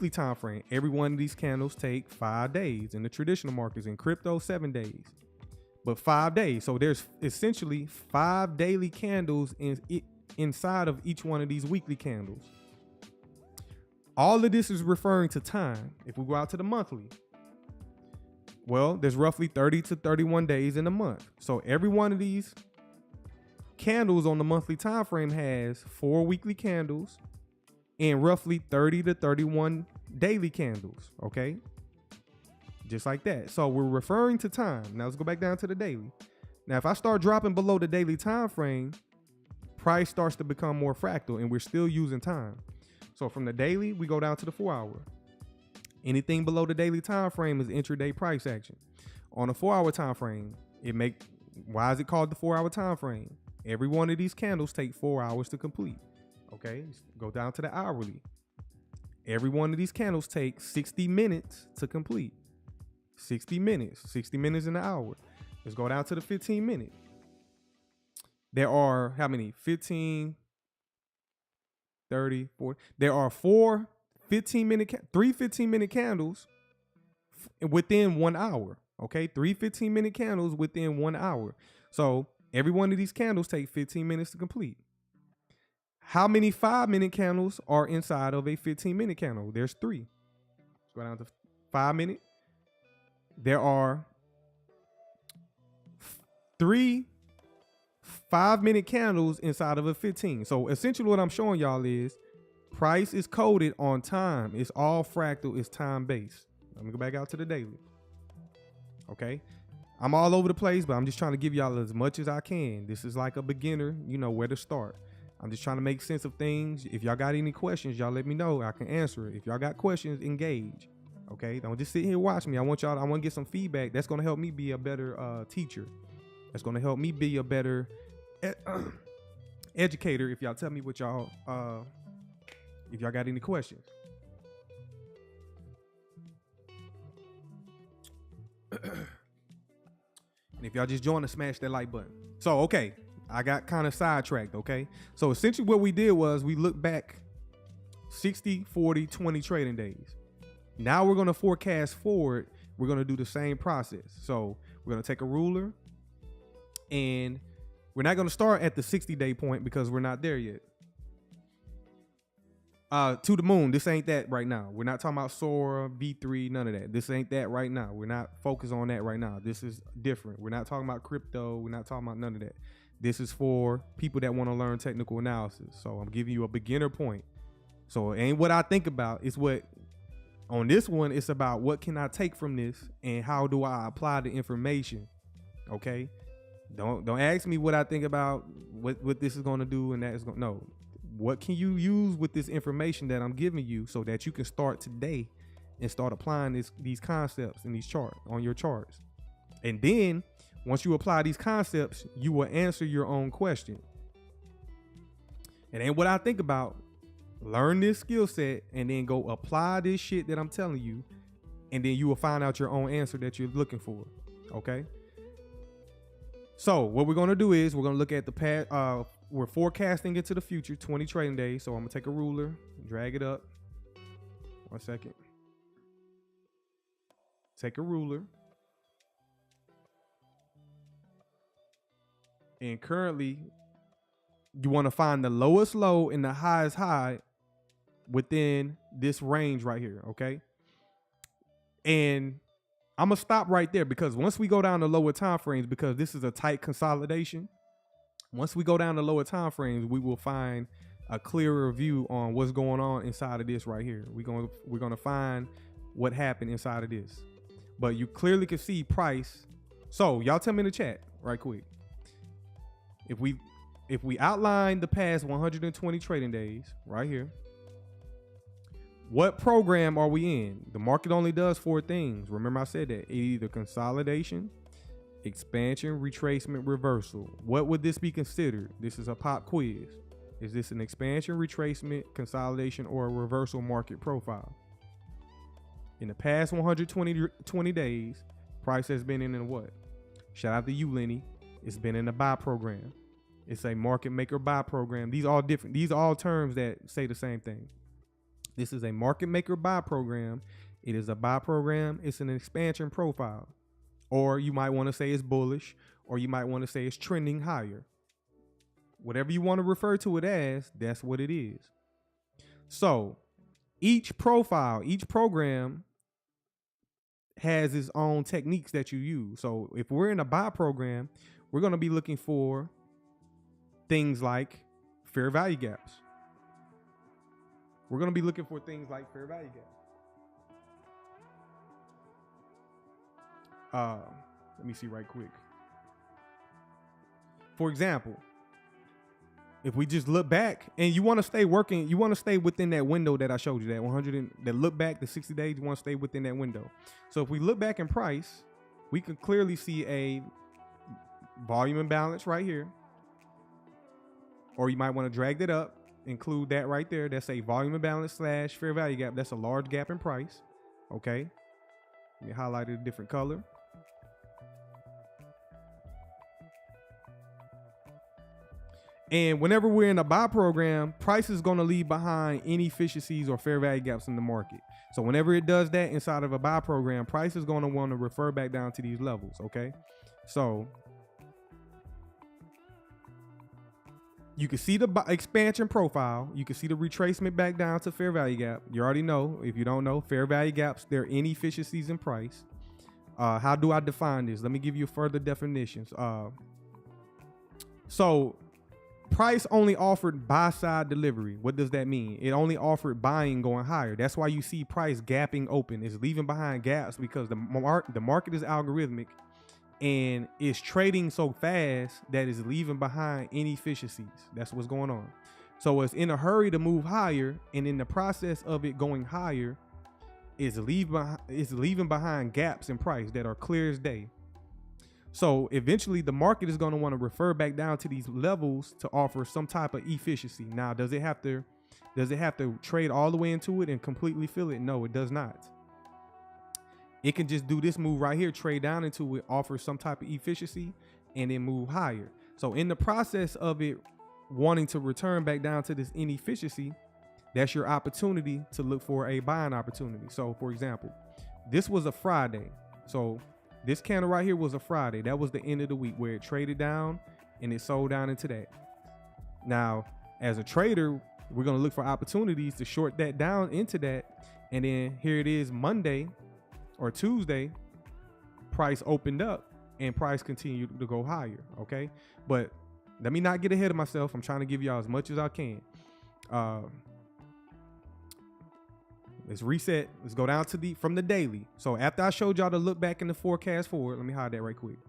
time frame, every one of these candles take 5 days. In the traditional markets, in crypto, 7 days. But 5 days. So there's essentially 5 daily candles inside of each one of these weekly candles. All of this is referring to time. If we go out to the monthly, well, there's roughly 30 to 31 days in a month. So every one of these candles on the monthly time frame has 4 weekly candles and roughly 30 to 31 daily candles, okay? Just like that. So we're referring to time. Now let's go back down to the daily. Now, if I start dropping below the daily time frame, price starts to become more fractal and we're still using time. So from the daily, we go down to the 4 hour. Anything below the daily time frame is intraday price action. On a 4 hour time frame, why is it called the 4 hour time frame? Every one of these candles take 4 hours to complete. Okay, let's go down to the hourly. Every one of these candles takes 60 minutes to complete. 60 minutes in an hour. Let's go down to the 15 minute. There are how many? 15, 30, 40. There are three 15-minute candles within 1 hour. Okay, 3 15-minute candles within 1 hour. So every one of these candles take 15 minutes to complete. How many 5-minute candles are inside of a 15-minute candle? There's 3. Let's go down to 5 minute. There are 3 5-minute candles inside of a 15. So essentially what I'm showing y'all is price is coded on time. It's all fractal. It's time based. Let me go back out to the daily. Okay. I'm all over the place, but I'm just trying to give y'all as much as I can. This is like a beginner, you know where to start. I'm just trying to make sense of things. If y'all got any questions, y'all let me know. I can answer it. If y'all got questions, engage. Okay. Don't just sit here and watch me. I want to get some feedback. That's going to help me be a better teacher. That's going to help me be a better educator. If y'all tell me what y'all, if y'all got any questions. And if y'all just join, smash that like button. So, okay, I got kind of sidetracked, okay? So essentially what we did was we looked back 60, 40, 20 trading days. Now we're going to forecast forward. We're going to do the same process. So we're going to take a ruler, and we're not going to start at the 60-day point because we're not there yet. To the moon. This ain't that right now. We're not talking about Sora, V3, none of that. This ain't that right now. We're not focused on that right now. This is different. We're not talking about crypto. We're not talking about none of that. This is for people that want to learn technical analysis. So I'm giving you a beginner point. So it ain't what I think about. It's what, on this one, it's about what can I take from this and how do I apply the information. Okay. Don't ask me what I think about what this is going to do and that is going to, no. What can you use with this information that I'm giving you so that you can start today and start applying these concepts in these charts on your charts. And then once you apply these concepts, you will answer your own question. It ain't what I think about. Learn this skill set and then go apply this shit that I'm telling you. And then you will find out your own answer that you're looking for. Okay. So what we're going to do is we're going to look at the past. We're forecasting into the future, 20 trading days. So I'm going to take a ruler, drag it up. 1 second. Take a ruler. And currently, you want to find the lowest low and the highest high within this range right here, okay? And I'm going to stop right there because once we go down to lower time frames, because this is a tight consolidation, once we go down to lower time frames, we will find a clearer view on what's going on inside of this right here. We're going to find what happened inside of this. But you clearly can see price. So y'all tell me in the chat right quick. If we outline the past 120 trading days right here, what program are we in? The market only does 4 things. Remember I said that. Either consolidation, expansion, retracement, reversal. What would this be considered? This is a pop quiz. Is this an expansion, retracement, consolidation, or a reversal market profile? In the past 120 days, price has been in a what? Shout out to you, Lenny. It's been in a buy program. It's a market maker buy program. These are all different. These are all terms that say the same thing. This is a market maker buy program. It is a buy program. It's an expansion profile. Or you might want to say it's bullish, or you might want to say it's trending higher. Whatever you want to refer to it as, that's what it is. So each profile, each program has its own techniques that you use. So if we're in a buy program, we're going to be looking for things like fair value gaps. We're going to be looking for things like fair value gaps. Let me see right quick. For example, if we just look back and you want to stay working, you want to stay within that window that I showed you, that 100 that look back, the 60 days, you want to stay within that window. So if we look back in price, we can clearly see a volume imbalance right here. Or you might want to drag that up include that right there. That's a volume imbalance / fair value gap. That's a large gap in price. Okay. Let me highlight it a different color. And whenever we're in a buy program, price is going to leave behind inefficiencies or fair value gaps in the market. So whenever it does that inside of a buy program, price is going to want to refer back down to these levels. Okay. So you can see the expansion profile. You can see the retracement back down to fair value gap. You already know. If you don't know, fair value gaps, they're inefficiencies in price. How do I define this? Let me give you further definitions. So price only offered buy side delivery. What does that mean? It only offered buying going higher. That's why you see price gapping open. It's leaving behind gaps because the market is algorithmic and it's trading so fast that it's leaving behind inefficiencies. That's what's going on. So it's in a hurry to move higher, and in the process of it going higher, it's leaving behind gaps in price that are clear as day. So eventually the market is going to want to refer back down to these levels to offer some type of efficiency. Now, does it have to trade all the way into it and completely fill it? No, it does not. It can just do this move right here, trade down into it, offer some type of efficiency, and then move higher. So in the process of it wanting to return back down to this inefficiency, that's your opportunity to look for a buying opportunity. So for example, this was a Friday. So this candle right here was a Friday. That was the end of the week where it traded down and it sold down into that. Now, as a trader, we're going to look for opportunities to short that down into that. And then here it is Monday or Tuesday, price opened up and price continued to go higher. Okay. But let me not get ahead of myself. I'm trying to give y'all as much as I can. Let's reset. Let's go down to from the daily. So after I showed y'all to look back in the forecast forward, let me hide that right quick.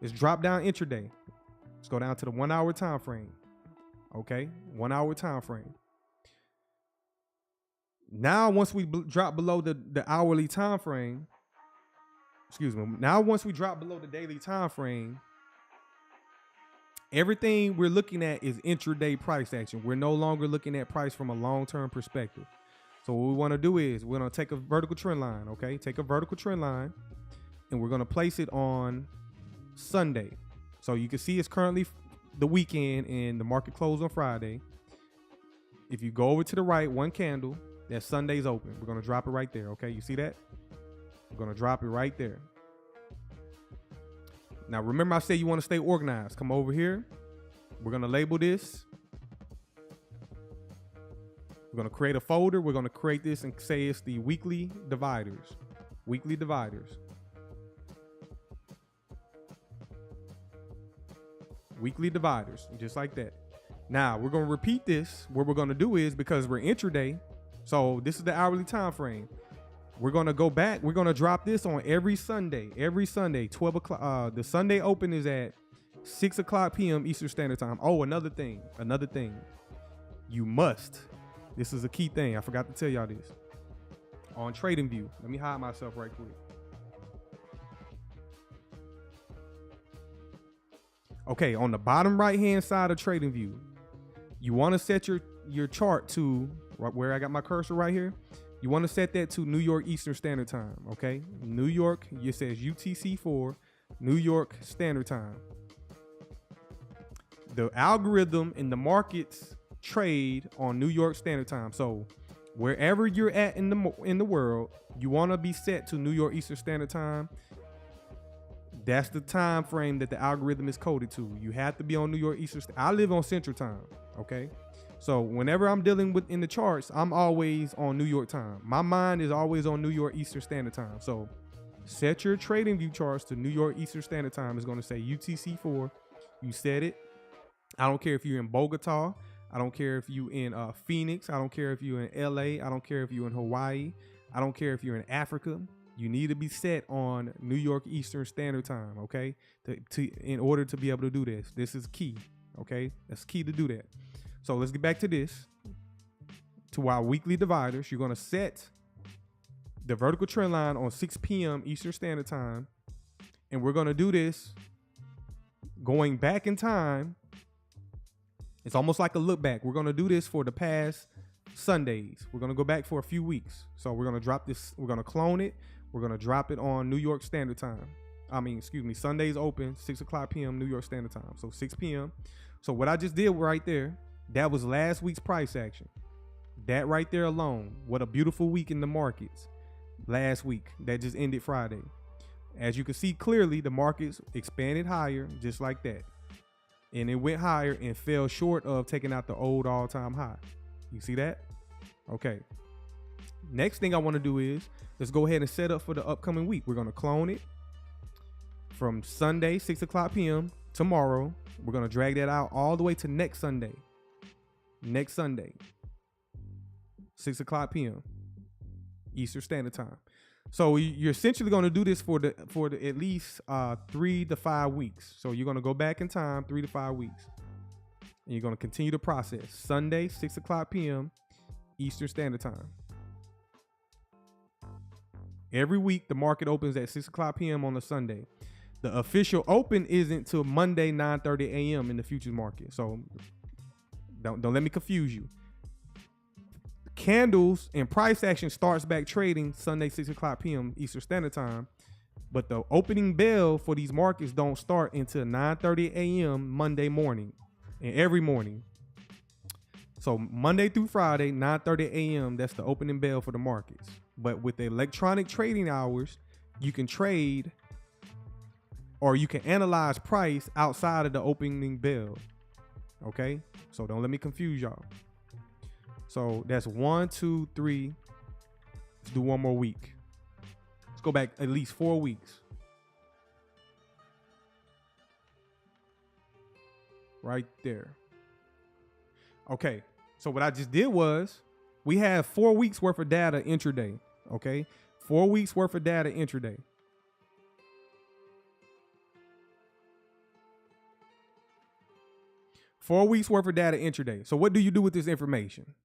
Let's drop down intraday. Let's go down to the 1 hour time frame. Okay, 1 hour time frame. Now, once we drop below the hourly time frame, now once we drop below the daily time frame, everything we're looking at is intraday price action. We're no longer looking at price from a long-term perspective. So what we want to do is we're going to take a vertical trend line, okay? Take a vertical trend line, and we're going to place it on Sunday. So you can see it's currently the weekend, and the market closed on Friday. If you go over to the right, one candle, that Sunday's open. We're going to drop it right there, okay? You see that? We're going to drop it right there. Now, remember I said you want to stay organized. Come over here. We're going to label this. We're going to create a folder. We're going to create this and say it's the weekly dividers. Weekly dividers. Weekly dividers, just like that. Now, we're going to repeat this. What we're going to do is, because we're intraday, so this is the hourly time frame. We're going to go back. We're going to drop this on every Sunday. Every Sunday, 12 o'clock. The Sunday open is at 6 o'clock p.m. Eastern Standard Time. Oh, another thing. You must. This is a key thing. I forgot to tell y'all this. On TradingView. Let me hide myself right quick. Okay, on the bottom right-hand side of TradingView, you want to set your chart to right where I got my cursor right here. You want to set that to New York Eastern Standard Time, okay? New York, it says UTC4, New York Standard Time. The algorithm in the markets trade on New York Standard Time. So wherever you're at in the world, you want to be set to New York Eastern Standard Time. That's the time frame that the algorithm is coded to. You have to be on New York Eastern. I live on Central Time, okay? So whenever I'm dealing with in the charts, I'm always on New York time. My mind is always on New York Eastern Standard Time. So set your TradingView charts to New York Eastern Standard Time. It's going to say UTC4. You set it. I don't care if you're in Bogota. I don't care if you're in Phoenix. I don't care if you're in LA. I don't care if you're in Hawaii. I don't care if you're in Africa. You need to be set on New York Eastern Standard Time, okay? In order to be able to do this. This is key, okay? That's key to do that. So let's get back to this. To our weekly dividers, you're going to set the vertical trend line on 6 p.m. Eastern Standard Time. And we're going to do this going back in time It's almost like a look back. We're going to do this for the past Sundays. We're going to go back for a few weeks. So we're going to drop this. We're going to clone it. We're going to drop it on New York Standard Time. Sundays open 6 o'clock p.m. New York Standard Time. So 6 p.m. So what I just did right there, that was last week's price action. That right there alone. What a beautiful week in the markets. Last week. That just ended Friday. As you can see clearly, the markets expanded higher just like that. And it went higher and fell short of taking out the old all-time high. You see that? Okay. Next thing I want to do is, let's go ahead and set up for the upcoming week. We're going to clone it from Sunday, 6 o'clock p.m. tomorrow. We're going to drag that out all the way to next Sunday. Next Sunday, 6 o'clock p.m. Eastern Standard Time. So you're essentially going to do this for the at least 3 to 5 weeks. So you're going to go back in time 3 to 5 weeks. And you're going to continue the process. Sunday, 6 o'clock p.m. Eastern Standard Time. Every week, the market opens at 6 o'clock p.m. on a Sunday. The official open isn't till Monday, 9:30 a.m. in the futures market. So don't let me confuse you. Candles and price action starts back trading Sunday, 6 o'clock p.m. Eastern Standard Time. But the opening bell for these markets don't start until 9:30 a.m. Monday morning. And every morning. So Monday through Friday, 9:30 a.m., that's the opening bell for the markets. But with the electronic trading hours, you can trade or you can analyze price outside of the opening bell. Okay? So don't let me confuse y'all. So that's 1, 2, 3. Let's do one more week. Let's go back at least 4 weeks. Right there. Okay. So what I just did was we have 4 weeks worth of data intraday. Okay. 4 weeks worth of data intraday. Four weeks worth of data intraday. So what do you do with this information?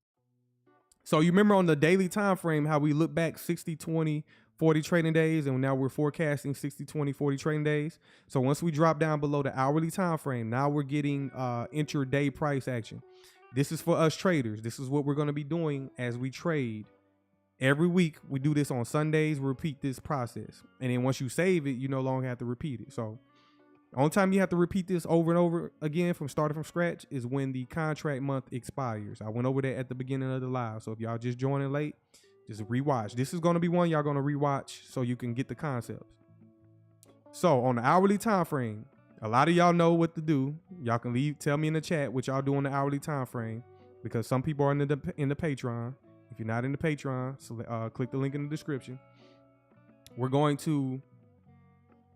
So you remember on the daily time frame how we look back 60, 20, 40 trading days, and now we're forecasting 60, 20, 40 trading days. So once we drop down below the hourly time frame, now we're getting intraday price action. This is for us traders. This is what we're going to be doing as we trade. Every week we do this on Sundays, we repeat this process. And then once you save it, you no longer have to repeat it. So the only time you have to repeat this over and over again from starting from scratch is when the contract month expires. I went over that at the beginning of the live. So if y'all just joining late, just rewatch. This is going to be one y'all going to rewatch so you can get the concepts. So on the hourly time frame, a lot of y'all know what to do. Y'all can tell me in the chat what y'all do on the hourly time frame, because some people are in the Patreon. If you're not in the Patreon, so, click the link in the description. We're going to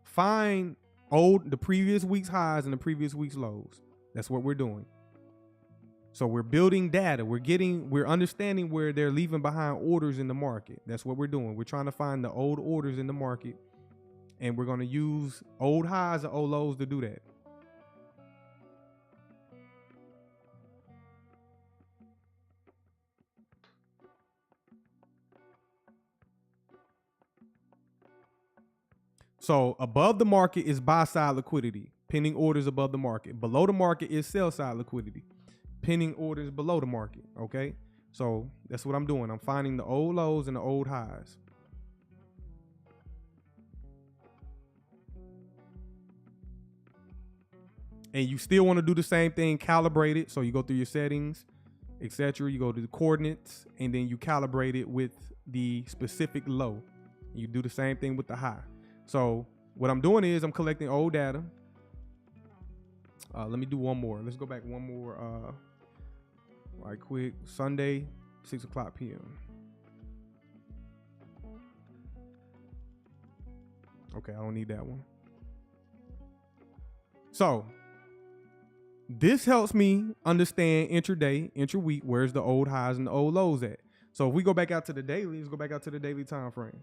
find the previous week's highs and the previous week's lows. That's what we're doing. So we're building data. We're understanding where they're leaving behind orders in the market. That's what we're doing. We're trying to find the old orders in the market, and we're going to use old highs and old lows to do that. So above the market is buy side liquidity, pending orders above the market. Below the market is sell side liquidity, pending orders below the market. Okay. So that's what I'm doing. I'm finding the old lows and the old highs. And you still want to do the same thing, calibrate it. So you go through your settings, etc. You go to the coordinates, and then you calibrate it with the specific low. You do the same thing with the high. So what I'm doing is I'm collecting old data. Let me do one more. Let's go back one more right quick. Sunday, 6 o'clock p.m. Okay, I don't need that one. So this helps me understand intraday, intra-week, where's the old highs and the old lows at. So if we go back out to the daily, let's go back out to the daily time frame.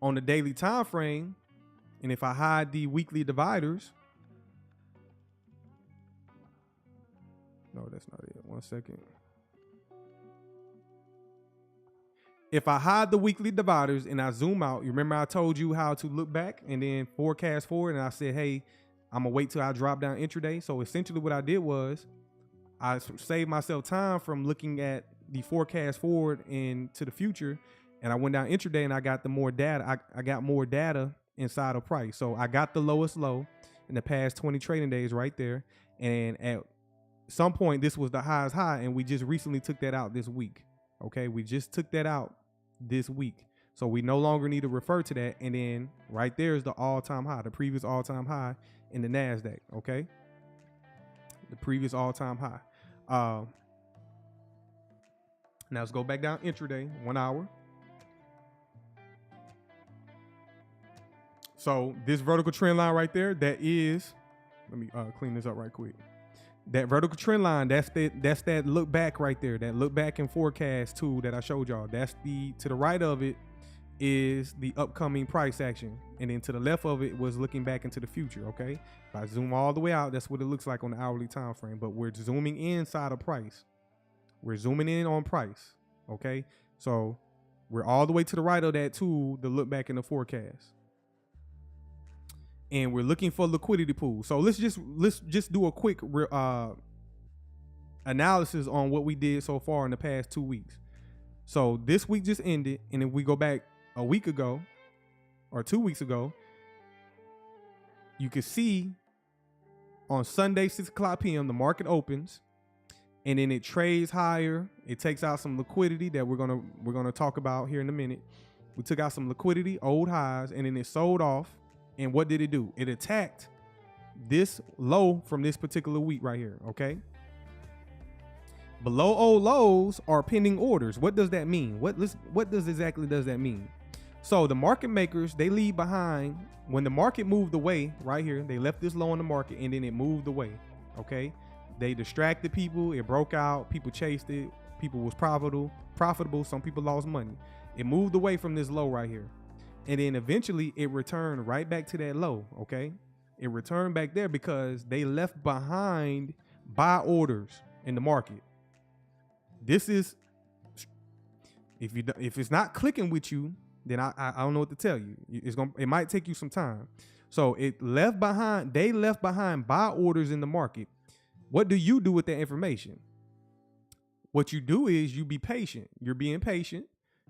On the daily time frame, and if I hide the weekly dividers, no, that's not it. 1 second. If I hide the weekly dividers and I zoom out, you remember I told you how to look back and then forecast forward, and I said, hey, I'm gonna wait till I drop down intraday. So essentially what I did was I saved myself time from looking at the forecast forward and to the future, and I went down intraday and I got the more data. I got more data inside of price. So I got the lowest low in the past 20 trading days right there, and at some point this was the highest high, and we just recently took that out this week. Okay, we just took that out this week. So we no longer need to refer to that. And then right there is the all-time high, the previous all-time high in the NASDAQ, okay? The previous all-time high. Now let's go back down intraday, 1 hour. So this vertical trend line right there, that is, let me clean this up right quick. That vertical trend line, that's that look back right there, that look back and forecast tool that I showed y'all. That's to the right of it is the upcoming price action, and then to the left of it was looking back into the future. Okay, if I zoom all the way out, that's what it looks like on the hourly time frame, but we're zooming inside of price. We're zooming in on price. Okay, so we're all the way to the right of that tool, the look back in the forecast, and we're looking for liquidity pools. So let's just do a quick analysis on what we did so far in the past 2 weeks. So this week just ended, and if we go back a week ago or 2 weeks ago, you can see on Sunday 6 o'clock p.m. the market opens, and then it trades higher. It takes out some liquidity that we're gonna talk about here in a minute. We took out some liquidity, old highs, and then it sold off. And what did it do? It attacked this low from this particular week right here. Okay. Below old lows are pending orders. What does that mean? What exactly does that mean? So the market makers, they leave behind when the market moved away right here. They left this low on the market and then it moved away. Okay. They distracted people. It broke out. People chased it. People was profitable. Some people lost money. It moved away from this low right here. And then eventually it returned right back to that low. Okay. It returned back there because they left behind buy orders in the market. This is, if it's not clicking with you, then I don't know what to tell you. It might take you some time. So they left behind buy orders in the market. What do you do with that information? What you do is you be patient. You're being patient.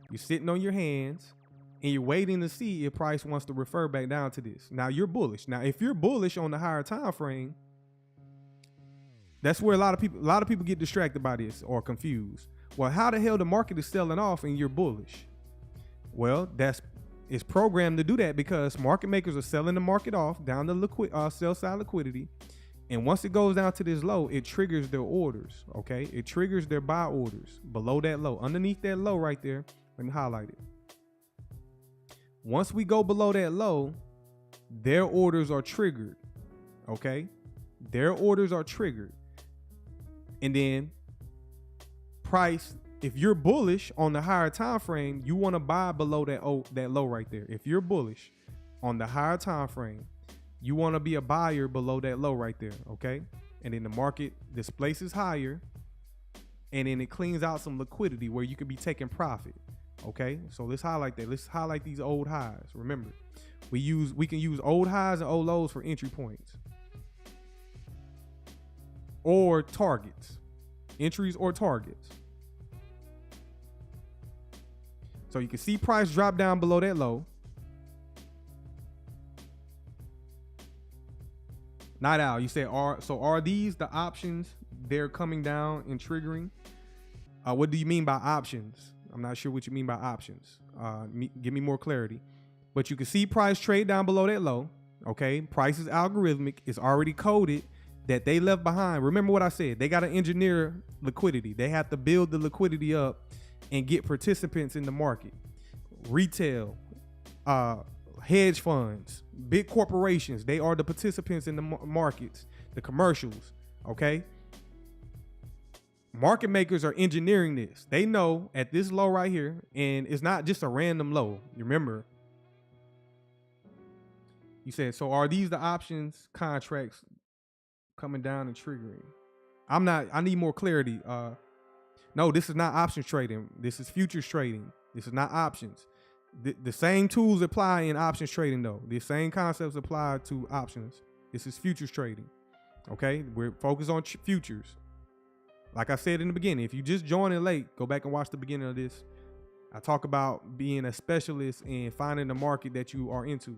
You're sitting on your hands and you're waiting to see if price wants to refer back down to this. Now you're bullish. Now, if you're bullish on the higher time frame, that's where a lot of people get distracted by this or confused. Well, how the hell the market is selling off and you're bullish? Well, it's programmed to do that because market makers are selling the market off down the sell side liquidity. And once it goes down to this low, it triggers their orders. Okay. It triggers their buy orders below that low, underneath that low right there. Let me highlight it. Once we go below that low, their orders are triggered. Okay. Their orders are triggered. And then price, if you're bullish on the higher time frame, you want to buy below that low right there. If you're bullish on the higher time frame, you want to be a buyer below that low right there. Okay. And then the market displaces higher, and then it cleans out some liquidity where you could be taking profit. Okay, so let's highlight that. Let's highlight these old highs. Remember, we can use old highs and old lows for entry points or targets, entries or targets. So you can see price drop down below that low. Night owl, you say, are these the options? They're coming down and triggering. What do you mean by options? I'm not sure what you mean by options. Give me more clarity. But you can see price trade down below that low. Okay, price is algorithmic. It's already coded that they left behind. Remember what I said. They got to engineer liquidity. They have to build the liquidity up and get participants in the market. Retail, hedge funds, big corporations. They are the participants in the markets, the commercials. Okay. Market makers are engineering this. They know at this low right here, and it's not just a random low. You remember, you said, so are these the options contracts coming down and triggering? I need more clarity. No, this is not options trading. This is futures trading. This is not options. The same tools apply in options trading though. The same concepts apply to options This is futures trading. Okay, we're focused on futures. Like I said in the beginning, if you just joined in late, go back and watch the beginning of this. I talk about being a specialist and finding the market that you are into.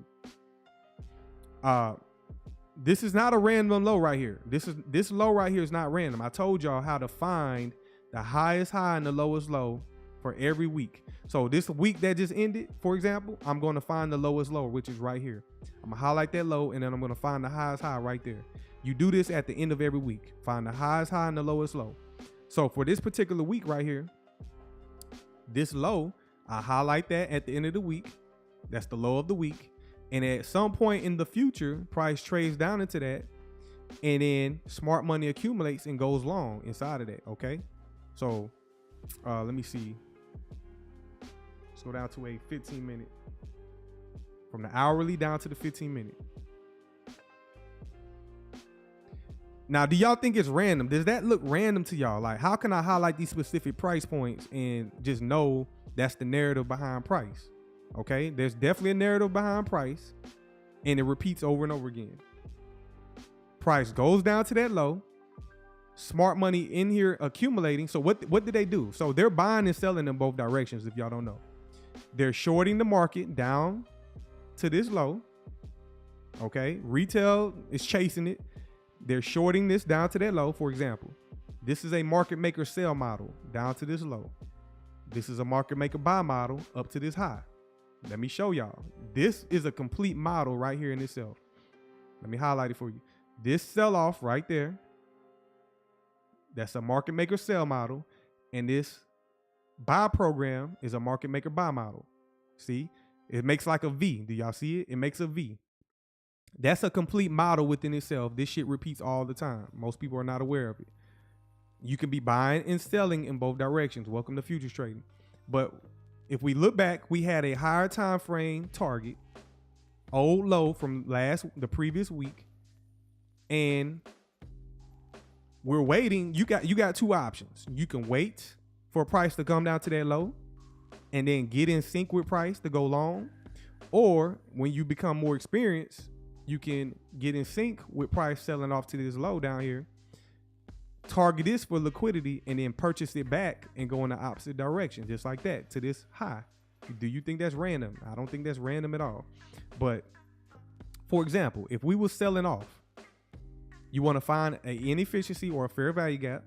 This is not a random low right here. This low right here is not random. I told y'all how to find the highest high and the lowest low for every week. So this week that just ended, for example, I'm going to find the lowest low, which is right here. I'm gonna highlight that low, and then I'm going to find the highest high right there. You do this at the end of every week. Find the highest high and the lowest low. So for this particular week right here, this low, I highlight that at the end of the week. That's the low of the week. And at some point in the future, price trades down into that, and then smart money accumulates and goes long inside of that. Okay. So let me see. Let's go down to a 15-minute. From the hourly down to the 15-minute. Now, do y'all think it's random? Does that look random to y'all? Like, how can I highlight these specific price points and just know that's the narrative behind price? Okay, there's definitely a narrative behind price, and it repeats over and over again. Price goes down to that low. Smart money in here accumulating. So what did they do? So they're buying and selling in both directions, if y'all don't know. They're shorting the market down to this low. Okay, retail is chasing it. They're shorting this down to that low. For example, this is a market maker sell model down to this low. This is a market maker buy model up to this high. Let me show y'all. This is a complete model right here in itself. Let me highlight it for you. This sell off right there, that's a market maker sell model. And this buy program is a market maker buy model. See, it makes like a V. Do y'all see it? It makes a V. That's a complete model within itself. This shit repeats all the time. Most people are not aware of it. You can be buying and selling in both directions. Welcome to futures trading. But if we look back, we had a higher time frame target, old low from the previous week, and we're waiting. You got two options. You can wait for price to come down to that low and then get in sync with price to go long, or when you become more experienced, you can get in sync with price selling off to this low down here, target this for liquidity, and then purchase it back and go in the opposite direction, just like that, to this high. Do you think that's random? I don't think that's random at all. But for example, if we were selling off, you want to find an inefficiency or a fair value gap.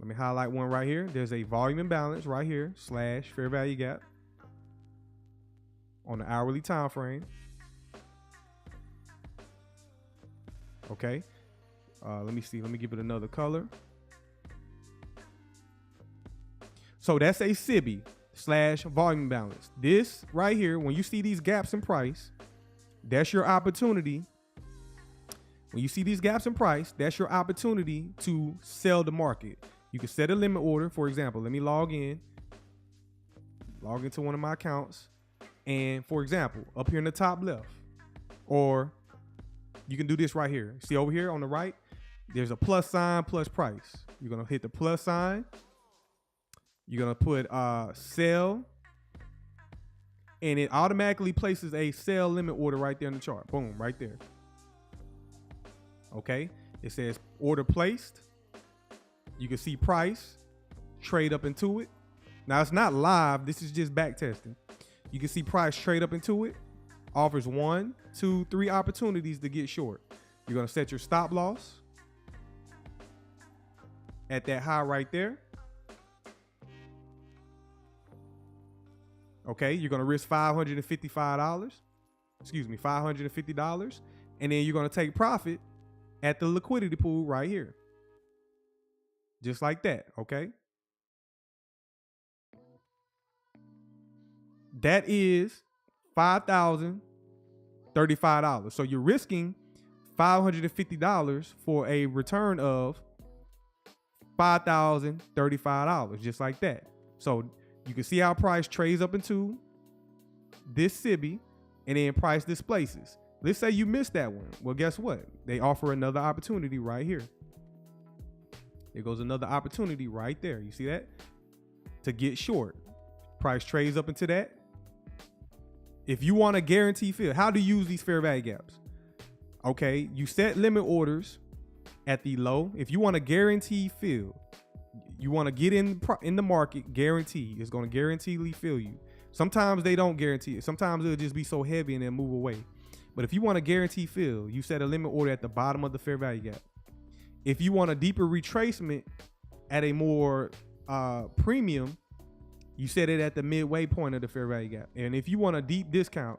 Let me highlight one right here. There's a volume imbalance right here / fair value gap on the hourly time frame. Okay. Let me see. Let me give it another color. So that's a SIBI / volume balance. This right here, when you see these gaps in price, that's your opportunity. When you see these gaps in price, that's your opportunity to sell the market. You can set a limit order. For example, let me log into one of my accounts. And for example, up here in the top left, or you can do this right here. See over here on the right, there's a plus sign plus price. You're going to hit the plus sign. You're going to put sell. And it automatically places a sell limit order right there in the chart. Boom, right there. Okay. It says order placed. You can see price trade up into it. Now it's not live. This is just back testing. You can see price trade up into it. Offers 1, 2, 3 opportunities to get short. You're going to set your stop loss at that high right there. Okay, you're going to risk $550. And then you're going to take profit at the liquidity pool right here. Just like that, okay? That is $5,035. So you're risking $550 for a return of $5,035, just like that. So you can see how price trades up into this SIBI and then price displaces. Let's say you missed that one. Well, guess what? They offer another opportunity right here. There goes another opportunity right there. You see that? To get short. Price trades up into that. If you want a guarantee fill, how do you use these fair value gaps? Okay, you set limit orders at the low. If you want a guaranteed fill, you want to get in the market, guarantee. It's going to guaranteedly fill you. Sometimes they don't guarantee it. Sometimes it'll just be so heavy and then move away. But if you want a guaranteed fill, you set a limit order at the bottom of the fair value gap. If you want a deeper retracement at a more premium, you set it at the midway point of the fair value gap. And if you want a deep discount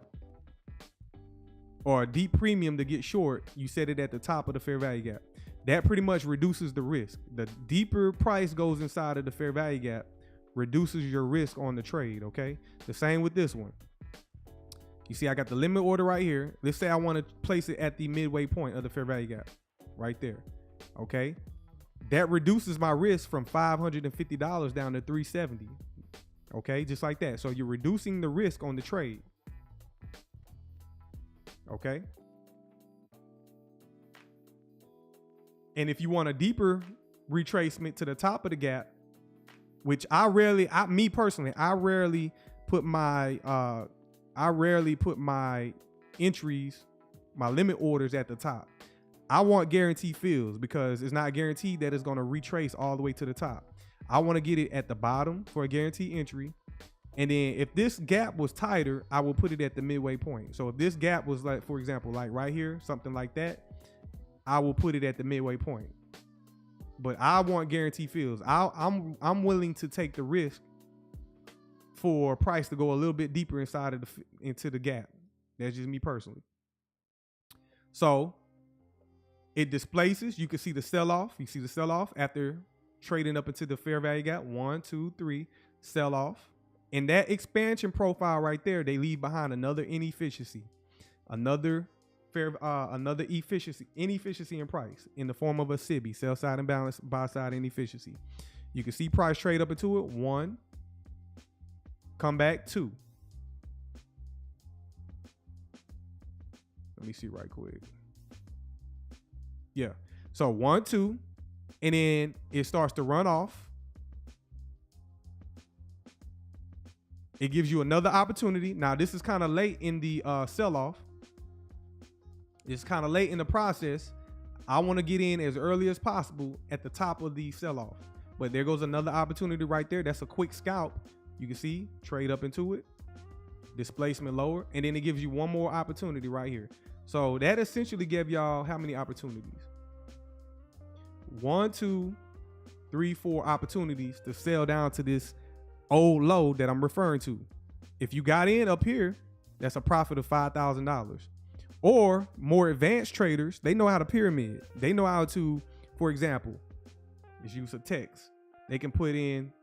or a deep premium to get short, you set it at the top of the fair value gap. That pretty much reduces the risk. The deeper price goes inside of the fair value gap, reduces your risk on the trade, okay? The same with this one. You see, I got the limit order right here. Let's say I want to place it at the midway point of the fair value gap, right there, okay? That reduces my risk from $550 down to $370, okay? Just like that. So you're reducing the risk on the trade, okay? And if you want a deeper retracement to the top of the gap, which I rarely put my entries, my limit orders at the top. I want guaranteed fills because it's not guaranteed that it's going to retrace all the way to the top. I want to get it at the bottom for a guaranteed entry. And then if this gap was tighter, I will put it at the midway point. So if this gap was like, for example, like right here, something like that, I will put it at the midway point. But I want guaranteed fills. I'm willing to take the risk for price to go a little bit deeper inside of into the gap. That's just me personally. So it displaces. You can see the sell off. You see the sell off after trading up into the fair value gap. 1, 2, 3, sell off. In that expansion profile right there, they leave behind another inefficiency, another inefficiency in price in the form of a SIBI, sell side imbalance, buy side inefficiency. You can see price trade up into it. 1, come back. 2. Let me see right quick. Yeah. So 1, 2, and then it starts to run off. It gives you another opportunity. Now this is kind of late in the sell-off. It's kind of late in the process. I want to get in as early as possible at the top of the sell-off. But there goes another opportunity right there. That's a quick scalp. You can see, trade up into it, displacement lower, and then it gives you one more opportunity right here. So that essentially gave y'all how many opportunities? 1, 2, 3, 4 opportunities to sell down to this old low that I'm referring to. If you got in up here, that's a profit of $5,000. Or more advanced traders, they know how to pyramid. They know how to, for example, let's use a text. They can put in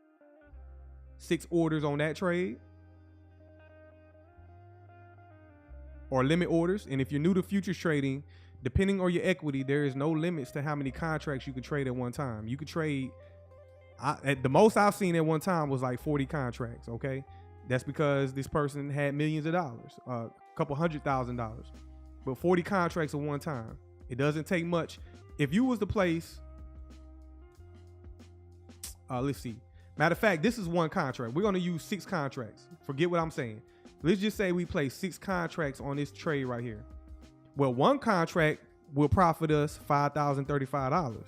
6 orders on that trade or limit orders. And if you're new to futures trading, depending on your equity, there is no limits to how many contracts you can trade at one time. You could trade, at the most I've seen at one time was like 40 contracts, okay? That's because this person had millions of dollars, a couple $100,000. But 40 contracts at one time, it doesn't take much. If you was to place, let's see. Matter of fact, this is one contract. We're going to use 6 contracts. Forget what I'm saying. Let's just say we place 6 contracts on this trade right here. Well, one contract will profit us $5,035.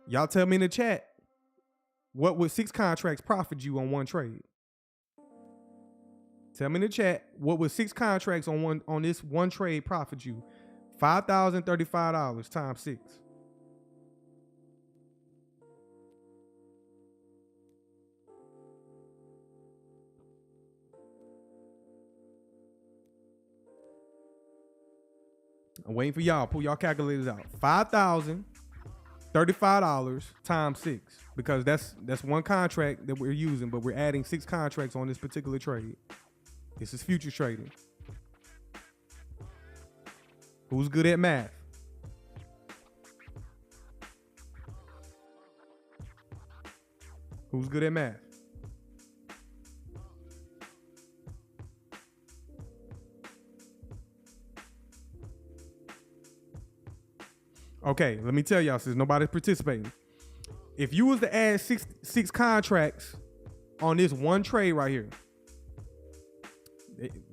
Y'all tell me in the chat, what would 6 contracts profit you on one trade? Tell me in the chat, what would 6 contracts on this one trade profit you? $5,035 times 6. I'm waiting for y'all. Pull y'all calculators out. $5,035 times 6, because that's one contract that we're using, but we're adding 6 contracts on this particular trade. This is futures trading. Who's good at math? Who's good at math? Okay, let me tell y'all, since nobody's participating. If you was to add six contracts on this one trade right here,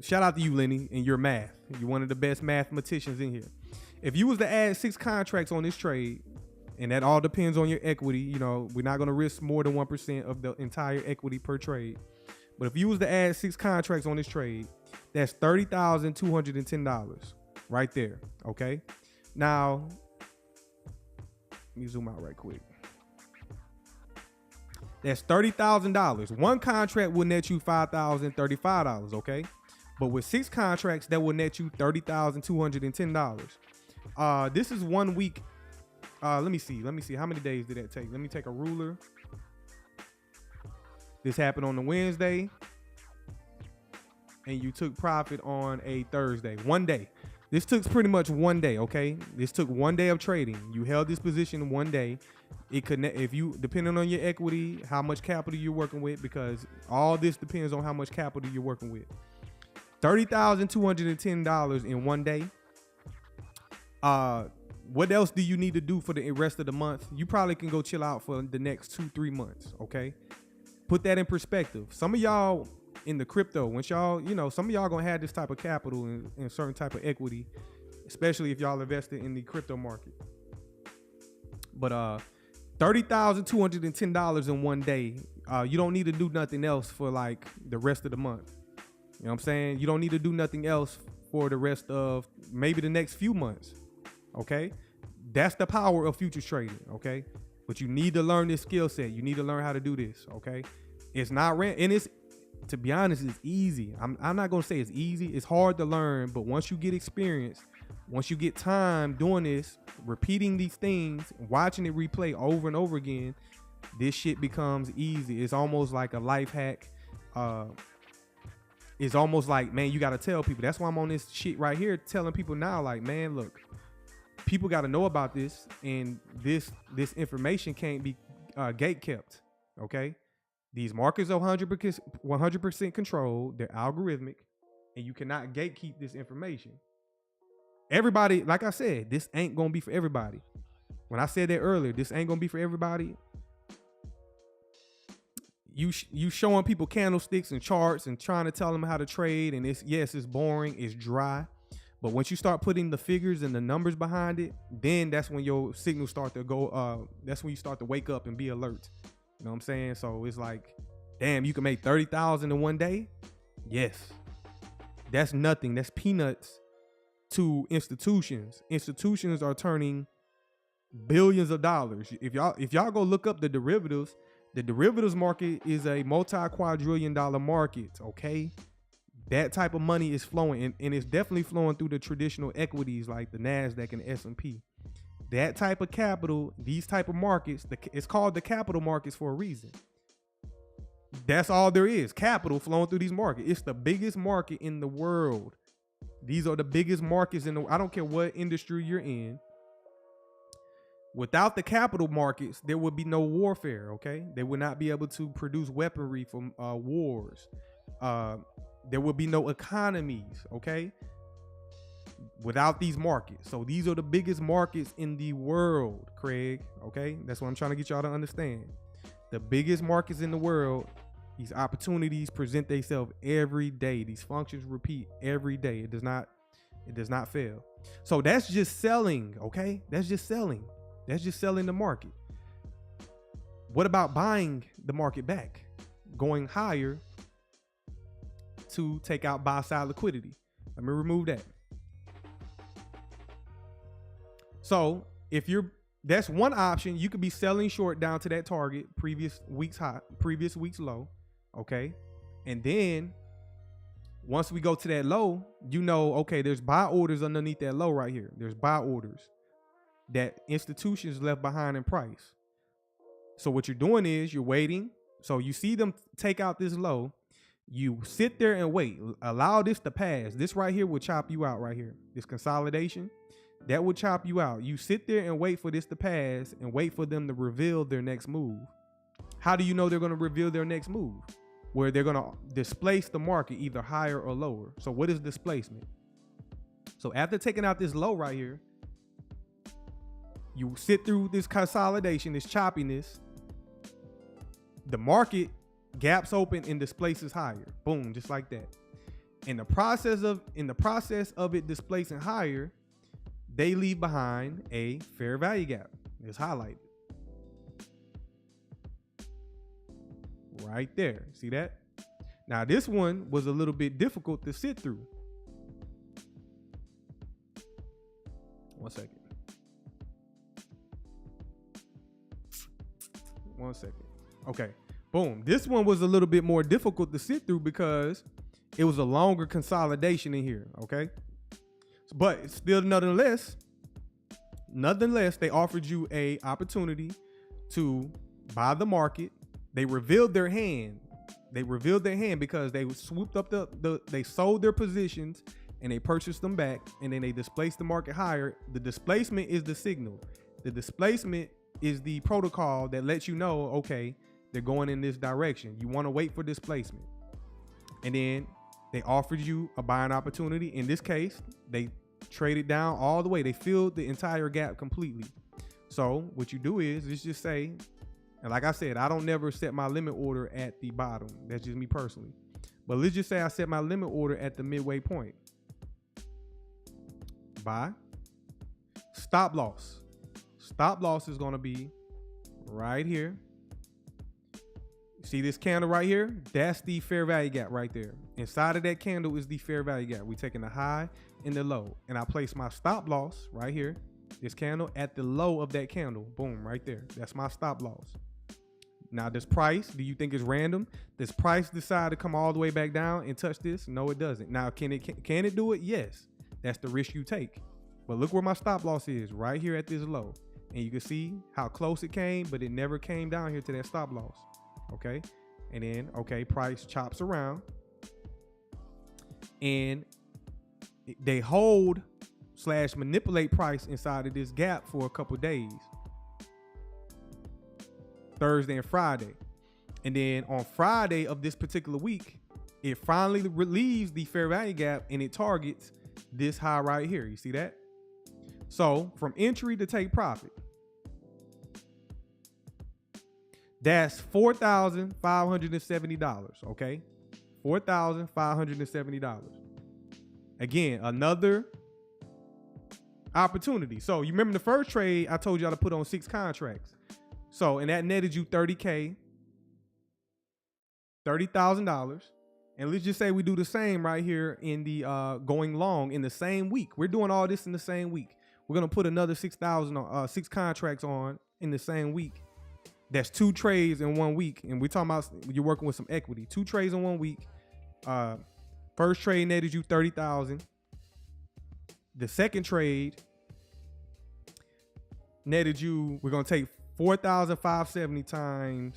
shout out to you, Lenny, and your math. You're one of the best mathematicians in here. If you was to add 6 contracts on this trade, and that all depends on your equity, you know, we're not going to risk more than 1% of the entire equity per trade. But if you was to add 6 contracts on this trade, that's $30,210 right there. Okay. Now, let me zoom out right quick. That's $30,000. One contract will net you $5,035. Okay. But with 6 contracts, that will net you $30,210. This is 1 week. Let me see. How many days did that take? Let me take a ruler. This happened on the Wednesday. And you took profit on a Thursday. 1 day. This took pretty much 1 day, okay? This took 1 day of trading. You held this position 1 day. It could, if you, depending on your equity, how much capital you're working with, because all this depends on how much capital you're working with. $30,210 in 1 day. What else do you need to do for the rest of the month? You probably can go chill out for the next 2-3 months, okay? Put that in perspective. Some of y'all in the crypto, once y'all, you know, some of y'all gonna have this type of capital and certain type of equity, especially if y'all invested in the crypto market. But $30,210 in 1 day. You don't need to do nothing else for like the rest of the month. You know what I'm saying? You don't need to do nothing else for the rest of maybe the next few months. Okay. That's the power of futures trading. Okay. But you need to learn this skill set. You need to learn how to do this. Okay. It's not and it's, to be honest, it's easy. I'm not going to say it's easy. It's hard to learn. But once you get experience, once you get time doing this, repeating these things, watching it replay over and over again, this shit becomes easy. It's almost like a life hack. It's almost like, man, you got to tell people. That's why I'm on this shit right here telling people now, like, man, look, people got to know about this, and this information can't be gate kept. Okay. These markets are 100% controlled. They're algorithmic, and you cannot gatekeep this information. Everybody, like I said, this ain't going to be for everybody. When I said that earlier, this ain't going to be for everybody. You showing people candlesticks and charts and trying to tell them how to trade, and it's boring, it's dry. But once you start putting the figures and the numbers behind it, then that's when your signals start to go, that's when you start to wake up and be alert. You know what I'm saying? So it's like, damn, you can make 30,000 in 1 day. Yes. That's nothing. That's peanuts to institutions. Institutions are turning billions of dollars. If y'all go look up the derivatives market is a multi-quadrillion-dollar market. Okay. That type of money is flowing, and it's definitely flowing through the traditional equities like the NASDAQ and the S&P. That type of capital, these type of markets, it's called the capital markets for a reason. That's all there is. Capital flowing through these markets. It's the biggest market in the world. These are the biggest markets I don't care what industry you're in. Without the capital markets, there would be no warfare, okay? They would not be able to produce weaponry from wars. There would be no economies, okay? Without these markets. So these are the biggest markets in the world, Craig, okay? That's what I'm trying to get y'all to understand. The biggest markets in the world, these opportunities present themselves every day. These functions repeat every day. It does not fail. So that's just selling, okay? That's just selling. That's just selling the market. What about buying the market back? Going higher to take out buy side liquidity. Let me remove that. So that's one option. You could be selling short down to that target, previous week's high, previous week's low. Okay. And then once we go to that low, you know, okay, there's buy orders underneath that low right here. There's buy orders that institutions left behind in price. So what you're doing is you're waiting. So you see them take out this low. You sit there and wait. Allow this to pass. This right here will chop you out right here. This consolidation, that will chop you out. You sit there and wait for this to pass and wait for them to reveal their next move. How do you know they're going to reveal their next move? Where they're going to displace the market either higher or lower. So what is displacement? So after taking out this low right here, you sit through this consolidation, this choppiness. The market gaps open and displaces higher. Boom, just like that. In the process of it displacing higher, they leave behind a fair value gap. It's highlighted right there. See that? Now this one was a little bit difficult to sit through. One second. Okay, boom. This one was a little bit more difficult to sit through because it was a longer consolidation in here, okay? But still, nonetheless, they offered you a opportunity to buy the market. They revealed their hand. Because they swooped up they sold their positions and they purchased them back, and then they displaced the market higher. The displacement is the signal. The displacement is the protocol that lets you know, okay, they're going in this direction. You want to wait for displacement. And then they offered you a buying opportunity. In this case, they traded down all the way. They filled the entire gap completely. So what you do is, let's just say, and like I said, I don't never set my limit order at the bottom. That's just me personally. But let's just say I set my limit order at the midway point. Buy. Stop loss. Stop loss is going to be right here. See this candle right here? That's the fair value gap right there. Inside of that candle is the fair value gap. We're taking the high and the low. And I place my stop loss right here, this candle, at the low of that candle. Boom, right there. That's my stop loss. Now, this price, do you think it's random? Does price decide to come all the way back down and touch this? No, it doesn't. Now, can it do it? Yes. That's the risk you take. But look where my stop loss is, right here at this low. And you can see how close it came, but it never came down here to that stop loss. Okay. And then, okay, price chops around. And they hold / manipulate price inside of this gap for a couple days. Thursday and Friday. And then on Friday of this particular week, it finally relieves the fair value gap and it targets this high right here. You see that? So from entry to take profit, that's $4,570. Okay. $4,570. Again, another opportunity. So you remember the first trade I told y'all to put on 6 contracts. So, and that netted you $30,000. And let's just say we do the same right here in the going long in the same week. We're doing all this in the same week. We're going to put another 6 contracts on in the same week. That's 2 trades in 1 week. And we're talking about you're working with some equity. 2 trades in 1 week. First trade netted you $30,000. The second trade netted you, we're going to take 4,570 times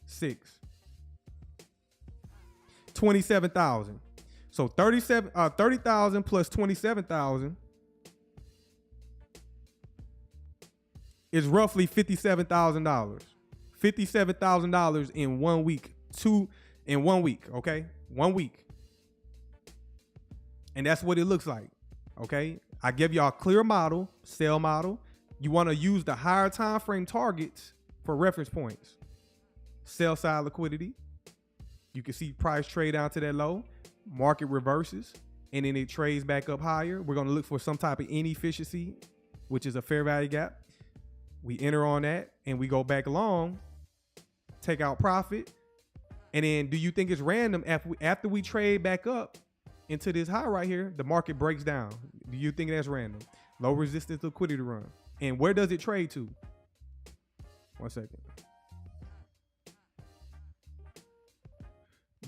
6. 27,000. So 30,000 plus 27,000 is roughly $57,000. $57,000 in 1 week. In 1 week, okay? 1 week. And that's what it looks like, okay? I give y'all a clear model, sell model. You want to use the higher time frame targets for reference points. Sell side liquidity. You can see price trade down to that low. Market reverses, and then it trades back up higher. We're going to look for some type of inefficiency, which is a fair value gap. We enter on that, and we go back long, take out profit. And then do you think it's random after we trade back up into this high right here, the market breaks down? Do you think that's random? Low resistance liquidity run. And where does it trade to? 1 second.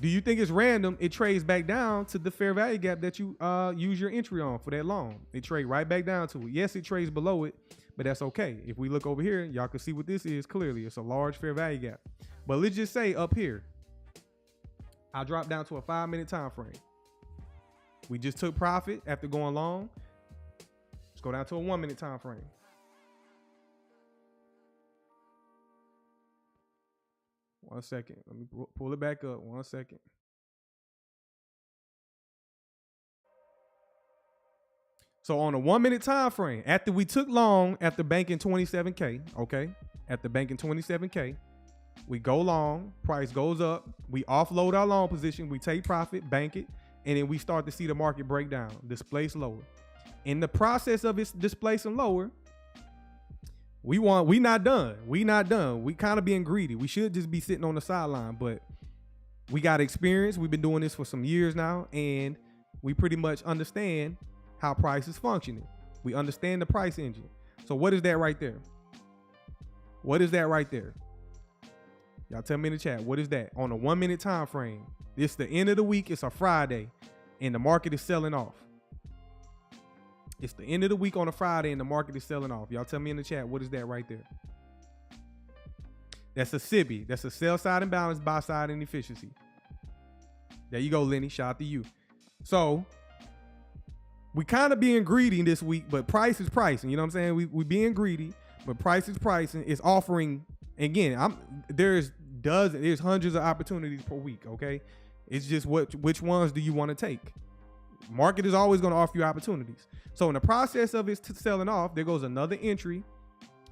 Do you think it's random? It trades back down to the fair value gap that you use your entry on for that long. It trade right back down to it. Yes, it trades below it, but that's okay. If we look over here, y'all can see what this is clearly. It's a large fair value gap. But let's just say up here, I dropped down to a 5-minute time frame. We just took profit after going long. Let's go down to a 1-minute time frame. One second. Let me pull it back up. 1 second. So on a 1-minute time frame, after we took long, after banking 27K, okay, after banking 27K, we go long, price goes up, we offload our long position, we take profit, bank it, and then we start to see the market break down, displace lower. In the process of it displacing lower, we not done. We not done. We kind of being greedy. We should just be sitting on the sideline, but we got experience. We've been doing this for some years now, and we pretty much understand how price is functioning. We understand the price engine. So what is that right there? What is that right there? Y'all tell me in the chat. What is that? On a 1 minute time frame. It's the end of the week. It's a Friday, and the market is selling off. It's the end of the week on a Friday, and the market is selling off. Y'all tell me in the chat, what is that right there? That's a SIBI. That's a sell side imbalance, buy side inefficiency. There you go, Lenny. Shout out to you. So we kind of being greedy this week, but price is pricing. You know what I'm saying? We being greedy, but price is pricing. It's offering. Again, there's hundreds of opportunities per week. Okay, it's just which ones do you want to take? Market is always going to offer you opportunities. So in the process of it selling off, there goes another entry.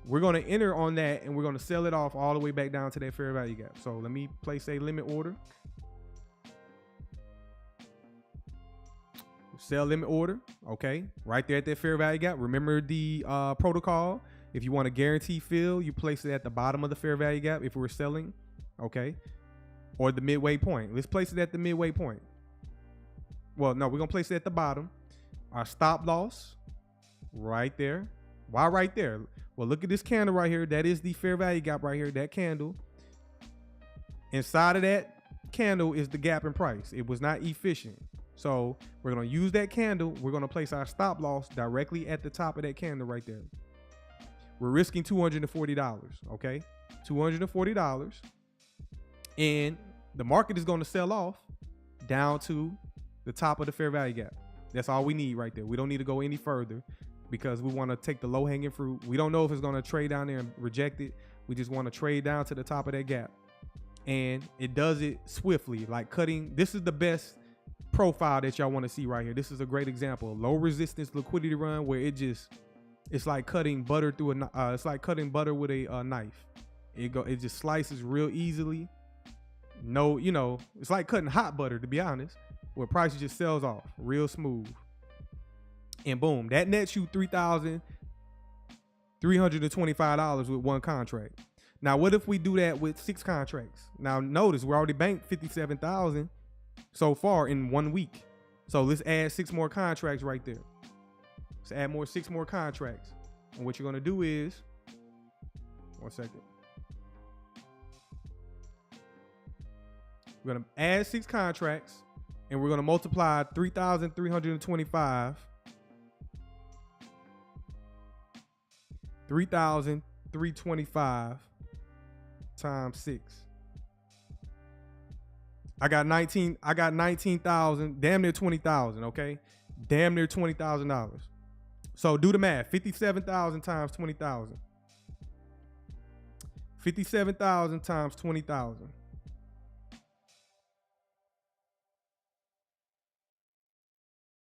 We're going to enter on that, and we're going to sell it off all the way back down to that fair value gap. So let me place a limit order. Sell limit order. Okay, right there at that fair value gap. Remember the protocol. If you want a guarantee fill, you place it at the bottom of the fair value gap if we're selling, okay? Or the midway point. Let's place it at the midway point. Well, no, we're going to place it at the bottom. Our stop loss right there. Why right there? Well, look at this candle right here. That is the fair value gap right here, that candle. Inside of that candle is the gap in price. It was not efficient. So we're going to use that candle. We're going to place our stop loss directly at the top of that candle right there. We're risking $240, okay? $240. And the market is going to sell off down to the top of the fair value gap. That's all we need right there. We don't need to go any further because we want to take the low-hanging fruit. We don't know if it's going to trade down there and reject it. We just want to trade down to the top of that gap. And it does it swiftly, like cutting. This is the best profile that y'all want to see right here. This is a great example. Low resistance liquidity run where it's like cutting butter through it's like cutting butter with a knife. It just slices real easily. No, it's like cutting hot butter, to be honest, where price just sells off real smooth. And boom, that nets you $3,325 with one contract. Now, what if we do that with 6 contracts? Now, notice we're already banked $57,000 so far in 1 week. So let's add 6 more contracts right there. Let's add 6 more contracts. And what you're going to do is, 1 second. We're going to add 6 contracts, and we're going to multiply 3,325. 3,325 times 6. I got 19,000, damn near 20,000, okay? Damn near $20,000. So do the math. 57,000 times 20,000. 57,000 times 20,000.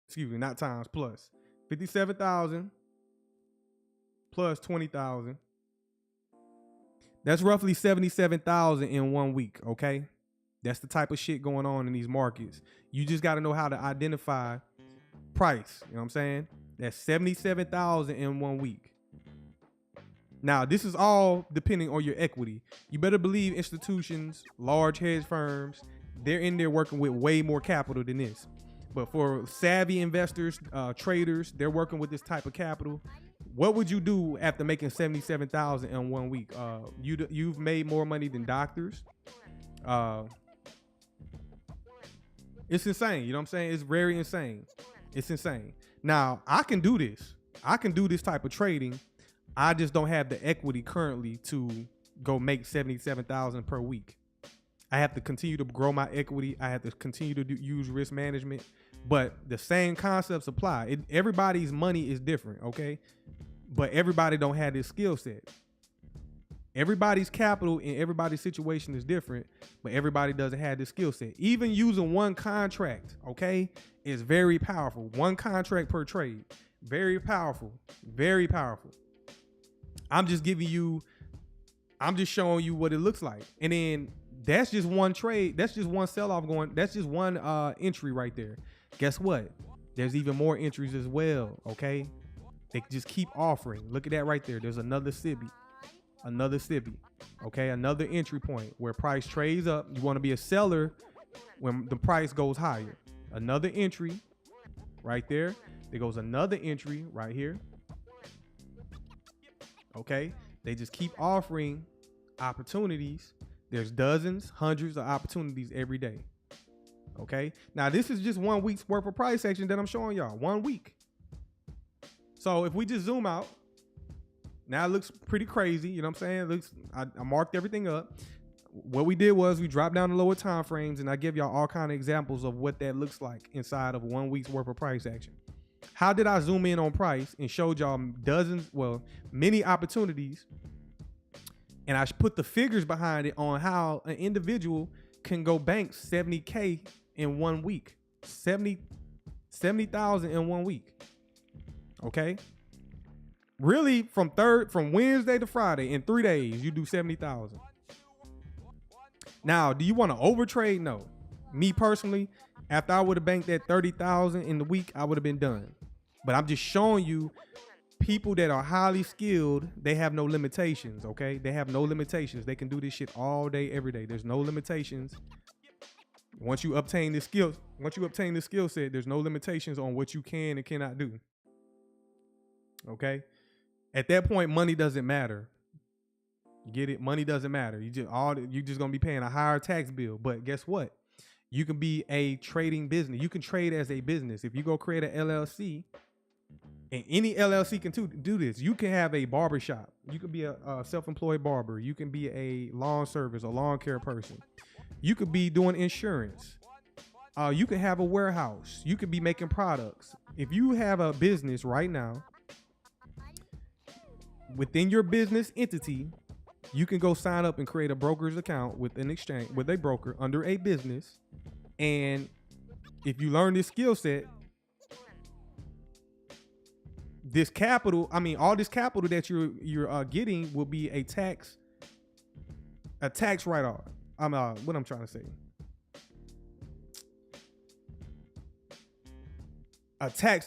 Excuse me, not times, plus. 57,000 plus 20,000. That's roughly 77,000 in 1 week, okay? That's the type of shit going on in these markets. You just got to know how to identify price. You know what I'm saying? That's 77,000 in 1 week. Now, this is all depending on your equity. You better believe institutions, large hedge firms, they're in there working with way more capital than this. But for savvy investors, traders, they're working with this type of capital. What would you do after making 77,000 in 1 week? You've made more money than doctors. It's insane. You know what I'm saying? It's very insane. It's insane. Now, I can do this. I can do this type of trading. I just don't have the equity currently to go make 77,000 per week. I have to continue to grow my equity. I have to continue to use risk management. But the same concepts apply. Everybody's money is different, okay? But everybody don't have this skill set. Everybody's capital in everybody's situation is different, but everybody doesn't have this skill set. Even using one contract, okay, is very powerful. One contract per trade. Very powerful. Very powerful. I'm just showing you what it looks like. And then that's just one trade. That's just one sell-off going. That's just one entry right there. Guess what? There's even more entries as well, okay? They just keep offering. Look at that right there. There's another SIBI, okay? Another entry point where price trades up. You want to be a seller when the price goes higher. Another entry right there. There goes another entry right here, okay? They just keep offering opportunities. There's dozens, hundreds of opportunities every day. Okay. Now this is just 1 week's worth of price action that I'm showing y'all. 1 week. So if we just zoom out, now it looks pretty crazy. You know what I'm saying? It looks, I marked everything up. What we did was we dropped down the lower time frames, and I give y'all all kind of examples of what that looks like inside of 1 week's worth of price action. How did I zoom in on price and showed y'all dozens, well, many opportunities, and I put the figures behind it on how an individual can go bank 70K in 1 week, 70,000 in 1 week. Okay. Really from Wednesday to Friday in 3 days, you do 70,000. Now, do you want to overtrade? No. Me personally, after I would have banked that 30,000 in the week, I would have been done. But I'm just showing you people that are highly skilled, they have no limitations, okay? They have no limitations. They can do this shit all day, every day. There's no limitations. Once you obtain this skill set, there's no limitations on what you can and cannot do. Okay? At that point, money doesn't matter. Get it? Money doesn't matter. You're just gonna be paying a higher tax bill. But guess what? You can be a trading business. You can trade as a business. If you go create an LLC, and any LLC can do this. You can have a barber shop. You can be a self-employed barber. You can be a lawn service, a lawn care person. You could be doing insurance. You can have a warehouse. You could be making products. If you have a business right now, within your business entity, you can go sign up and create a broker's account with an exchange, with a broker under a business. And if you learn this skill set, this capital, all this capital that you're getting will be a tax write-off. What I'm trying to say.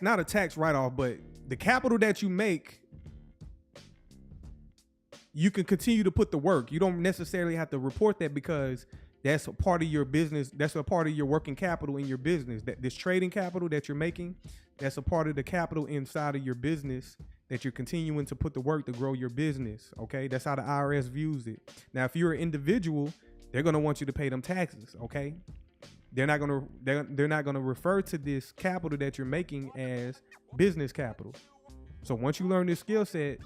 Not a tax write-off, but the capital that you make, you can continue to put the work. You don't necessarily have to report that because that's a part of your business. That's a part of your working capital in your business. That this trading capital that you're making, that's a part of the capital inside of your business that you're continuing to put the work to grow your business. Okay, that's how the IRS views it. Now, if you're an individual, they're gonna want you to pay them taxes. Okay, they're not gonna refer to this capital that you're making as business capital. So once you learn this skill set,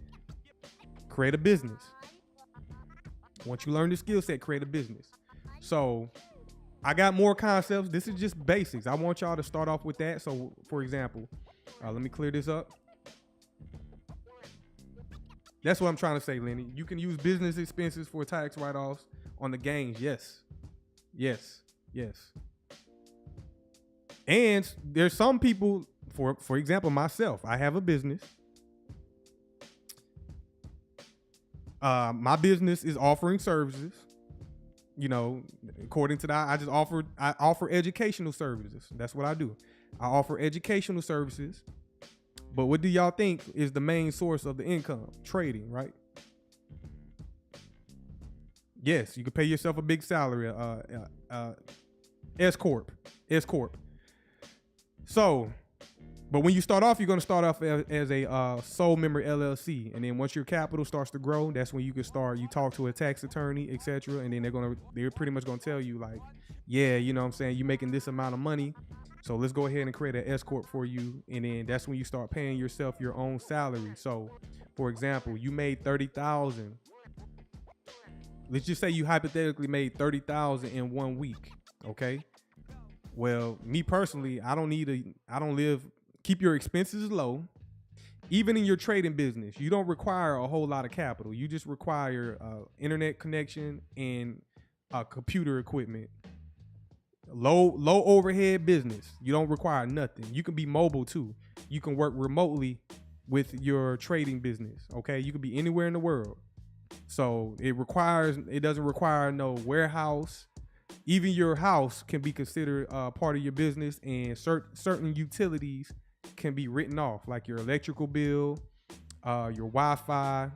create a business. Once you learn this skill set, create a business. So I got more concepts. This is just basics. I want y'all to start off with that. So for example, let me clear this up. That's what I'm trying to say, Lenny. You can use business expenses for tax write-offs on the gains. Yes. And there's some people, for example, myself, I have a business. My business is offering services. You know, according to that, I offer educational services. That's what I do. I offer educational services. But what do y'all think is the main source of the income? Trading, right? Yes, you can pay yourself a big salary, S Corp. So, but when you start off, you're going to start off as a sole member LLC. And then once your capital starts to grow, that's when you can start, you talk to a tax attorney, etc. And then they're pretty much going to tell you like, yeah, you know what I'm saying, you're making this amount of money. So let's go ahead and create an S Corp for you. And then that's when you start paying yourself your own salary. So for example, you made 30,000. Let's just say you hypothetically made 30,000 in 1 week. Okay. Well, me personally, keep your expenses low. Even in your trading business, you don't require a whole lot of capital. You just require internet connection and computer equipment. Low overhead business. You don't require nothing. You can be mobile too. You can work remotely with your trading business. Okay, you can be anywhere in the world. So it doesn't require no warehouse. even your house can be considered part of your business, and certain utilities can be written off, like your electrical bill, your Wi-Fi,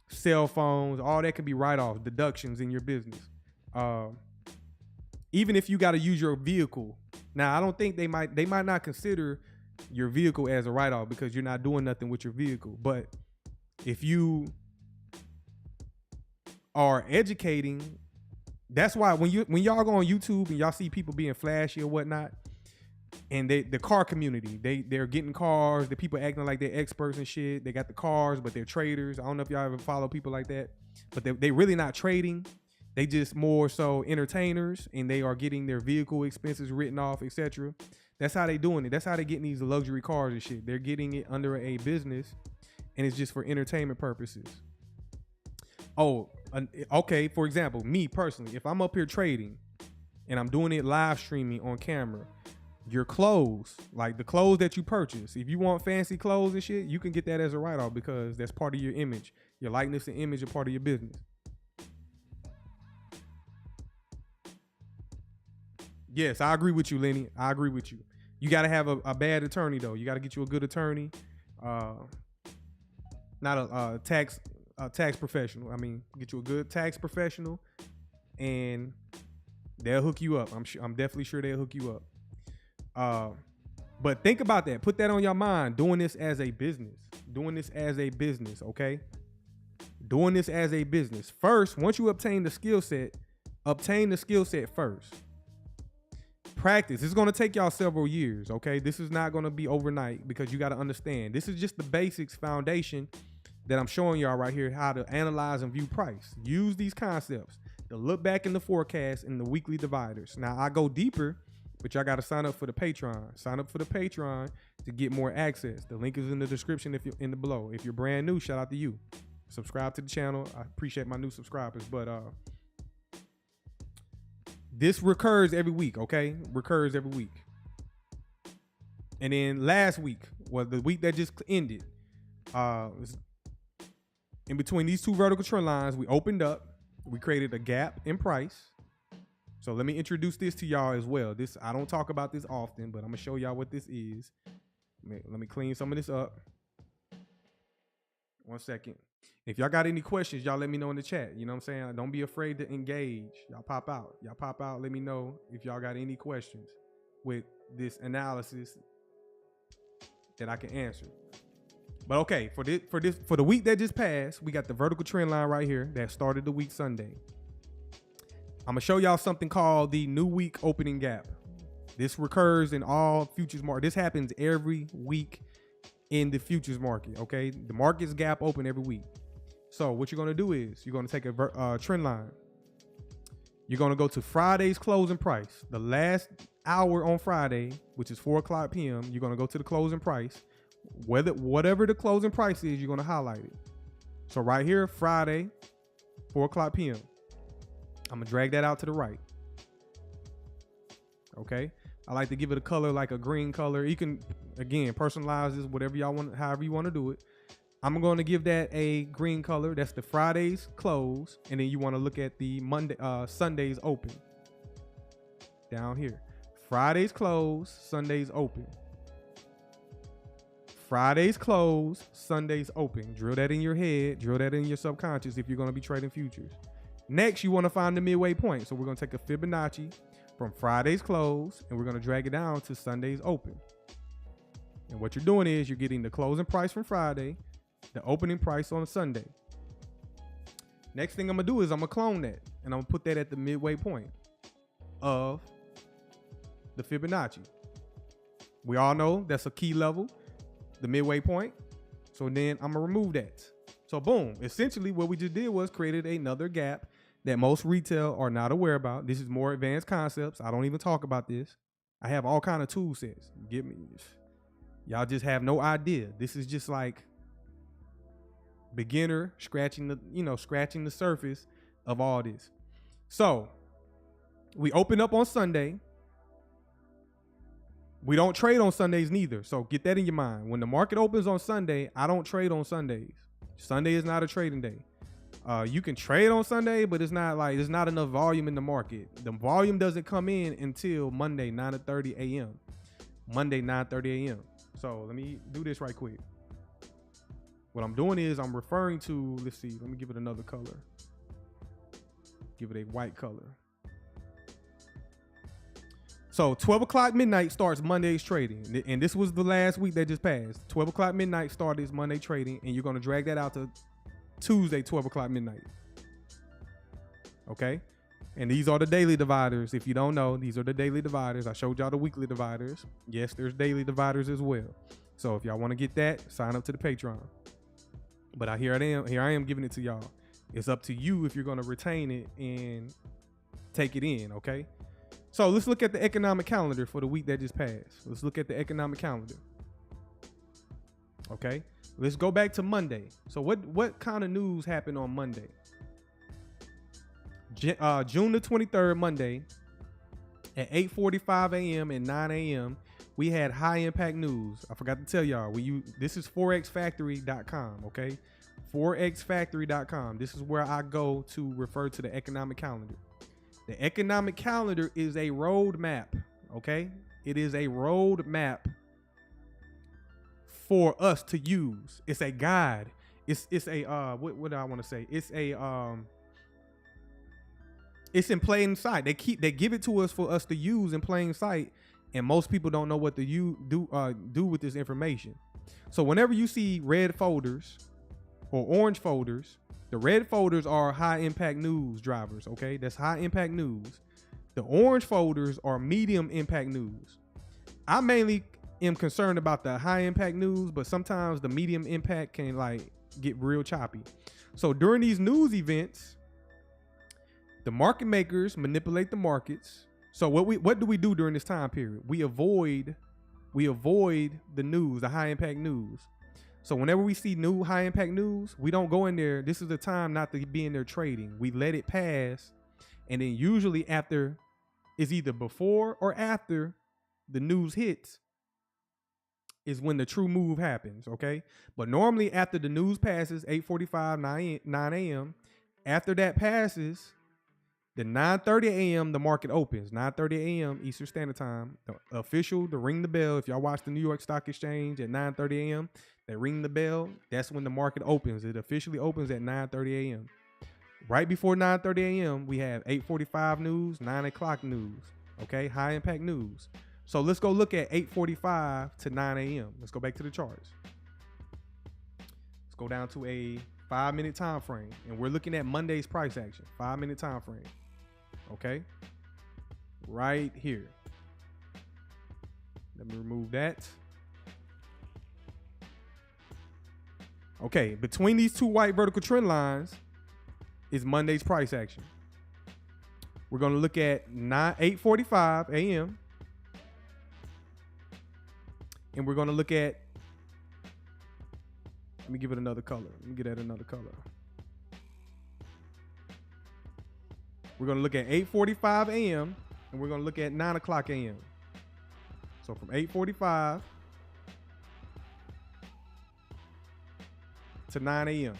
cell phones, all that can be write-offs, deductions in your business. Even if you got to use your vehicle. Now, I don't think they might not consider your vehicle as a write-off because you're not doing nothing with your vehicle. But if you are educating, that's why when y'all go on YouTube and y'all see people being flashy or whatnot, and the car community, they're getting cars, the people acting like they're experts and shit. They got the cars, but they're traders. I don't know if y'all ever follow people like that, but they really not trading. They just more so entertainers, and they are getting their vehicle expenses written off, etc. That's how they doing it. That's how they getting these luxury cars and shit. They're getting it under a business, and it's just for entertainment purposes. Oh, okay. For example, me personally, if I'm up here trading and I'm doing it live streaming on camera, your clothes, like the clothes that you purchase, if you want fancy clothes and shit, you can get that as a write-off because that's part of your image. Your likeness and image are part of your business. Yes, I agree with you, Lenny. I agree with you. You got to have a bad attorney, though. You got to get you a good attorney, not a tax professional. I mean, get you a good tax professional, and they'll hook you up. I'm definitely sure they'll hook you up. But think about that. Put that on your mind. Doing this as a business. Doing this as a business. Okay. Doing this as a business. First, once you obtain the skill set first. Practice. It's going to take y'all several years, okay? This is not going to be overnight because you got to understand. This is just the basics foundation that I'm showing y'all right here, how to analyze and view price. Use these concepts to look back in the forecast and the weekly dividers. Now, I go deeper, but y'all got to sign up for the Patreon. Sign up for the Patreon to get more access. The link is in the description if you're in the below. If you're brand new, shout out to you. Subscribe to the channel. I appreciate my new subscribers, but this recurs every week, okay? Recurs every week. And then last week, well, the week that just ended, in between these two vertical trend lines, we opened up. We created a gap in price. So let me introduce this to y'all as well. This, I don't talk about this often, but I'm going to show y'all what this is. Let me clean some of this up. 1 second. If y'all got any questions, y'all let me know in the chat. You know what I'm saying? Don't be afraid to engage. Y'all pop out. Let me know if y'all got any questions with this analysis that I can answer. But okay, for the week that just passed, we got the vertical trend line right here that started the week Sunday. I'm gonna show y'all something called the new week opening gap. This recurs in all futures market. This happens every week in the futures market. Okay, the market's gap open every week. So what you're gonna do is you're gonna take a trend line. You're gonna go to Friday's closing price, the last hour on Friday, which is 4:00 p.m. You're gonna go to the closing price. Whatever the closing price is, you're gonna highlight it. So right here, Friday, 4:00 p.m. I'm gonna drag that out to the right. Okay. I like to give it a color like a green color. You can, again, personalize this, whatever y'all want, however you want to do it. I'm going to give that a green color. That's the Friday's close. And then you want to look at the Sunday's open. Down here. Friday's close, Sunday's open. Friday's close, Sunday's open. Drill that in your head. Drill that in your subconscious if you're going to be trading futures. Next, you want to find the midway point. So we're going to take a Fibonacci from Friday's close, and we're going to drag it down to Sunday's open. And what you're doing is you're getting the closing price from Friday, the opening price on Sunday. Next thing I'm going to do is I'm going to clone that, and I'm going to put that at the midway point of the Fibonacci. We all know that's a key level, the midway point. So then I'm going to remove that. So boom, essentially what we just did was created another gap that most retail are not aware about. This is more advanced concepts. I don't even talk about this. I have all kind of tool sets. Get me. Y'all just have no idea. This is just like beginner scratching the surface of all this. So we open up on Sunday. We don't trade on Sundays neither. So get that in your mind. When the market opens on Sunday, I don't trade on Sundays. Sunday is not a trading day. You can trade on Sunday, but it's not enough volume in the market. The volume doesn't come in until Monday, 9:30 a.m. Monday, 9:30 a.m. So let me do this right quick. What I'm doing is I'm referring to, let's see, let me give it another color. Give it a white color. So 12 o'clock midnight starts Monday's trading. And this was the last week that just passed. 12 o'clock midnight started Monday trading, and you're going to drag that out to Tuesday, 12 o'clock midnight. Okay? And these are the daily dividers. If you don't know, these are the daily dividers. I showed y'all the weekly dividers. Yes, there's daily dividers as well. So if y'all want to get that, sign up to the Patreon. But here I am giving it to y'all. It's up to you if you're going to retain it and take it in, okay? So let's look at the economic calendar for the week that just passed. Let's look at the economic calendar. Okay? Let's go back to Monday. So what kind of news happened on Monday? June the 23rd, Monday, at 8:45 a.m. and 9 a.m., we had high impact news. I forgot to tell y'all, this is forexfactory.com, okay? Forexfactory.com. This is where I go to refer to the economic calendar. The economic calendar is a roadmap, okay? It is a roadmap for us to use. It's a guide. It's a what do I want to say? It's in plain sight. They give it to us for us to use in plain sight, and most people don't know what to do with this information. So whenever you see red folders or orange folders, the red folders are high impact news drivers, okay? That's high impact news. The orange folders are medium impact news. I mainly am concerned about the high impact news, but sometimes the medium impact can get real choppy. So during these news events, the market makers manipulate the markets. So what do we do during this time period? We avoid the news, the high impact news. So whenever we see new high impact news, we don't go in there. This is the time not to be in there trading. We let it pass. And then usually after, is either before or after the news hits is when the true move happens, okay? But normally after the news passes, 8:45, 9 a.m., after that passes, the 9:30 a.m. the market opens. 9:30 a.m. Eastern Standard Time. The ring the bell. If y'all watch the New York Stock Exchange at 9:30 a.m., they ring the bell. That's when the market opens. It officially opens at 9:30 a.m. Right before 9:30 a.m., we have 8:45 news, 9 o'clock news. Okay, high impact news. So let's go look at 8:45 to 9 a.m. Let's go back to the charts. Let's go down to a 5-minute time frame, and we're looking at Monday's price action. 5-minute time frame. Okay, right here. Let me remove that. Okay, between these two white vertical trend lines is Monday's price action. We're going to look at 8:45 a.m. and we're going to look at, let me give it another color. Let me get at another color. We're going to look at 8:45 a.m. and we're going to look at 9 o'clock a.m. So from 8:45 to 9 a.m.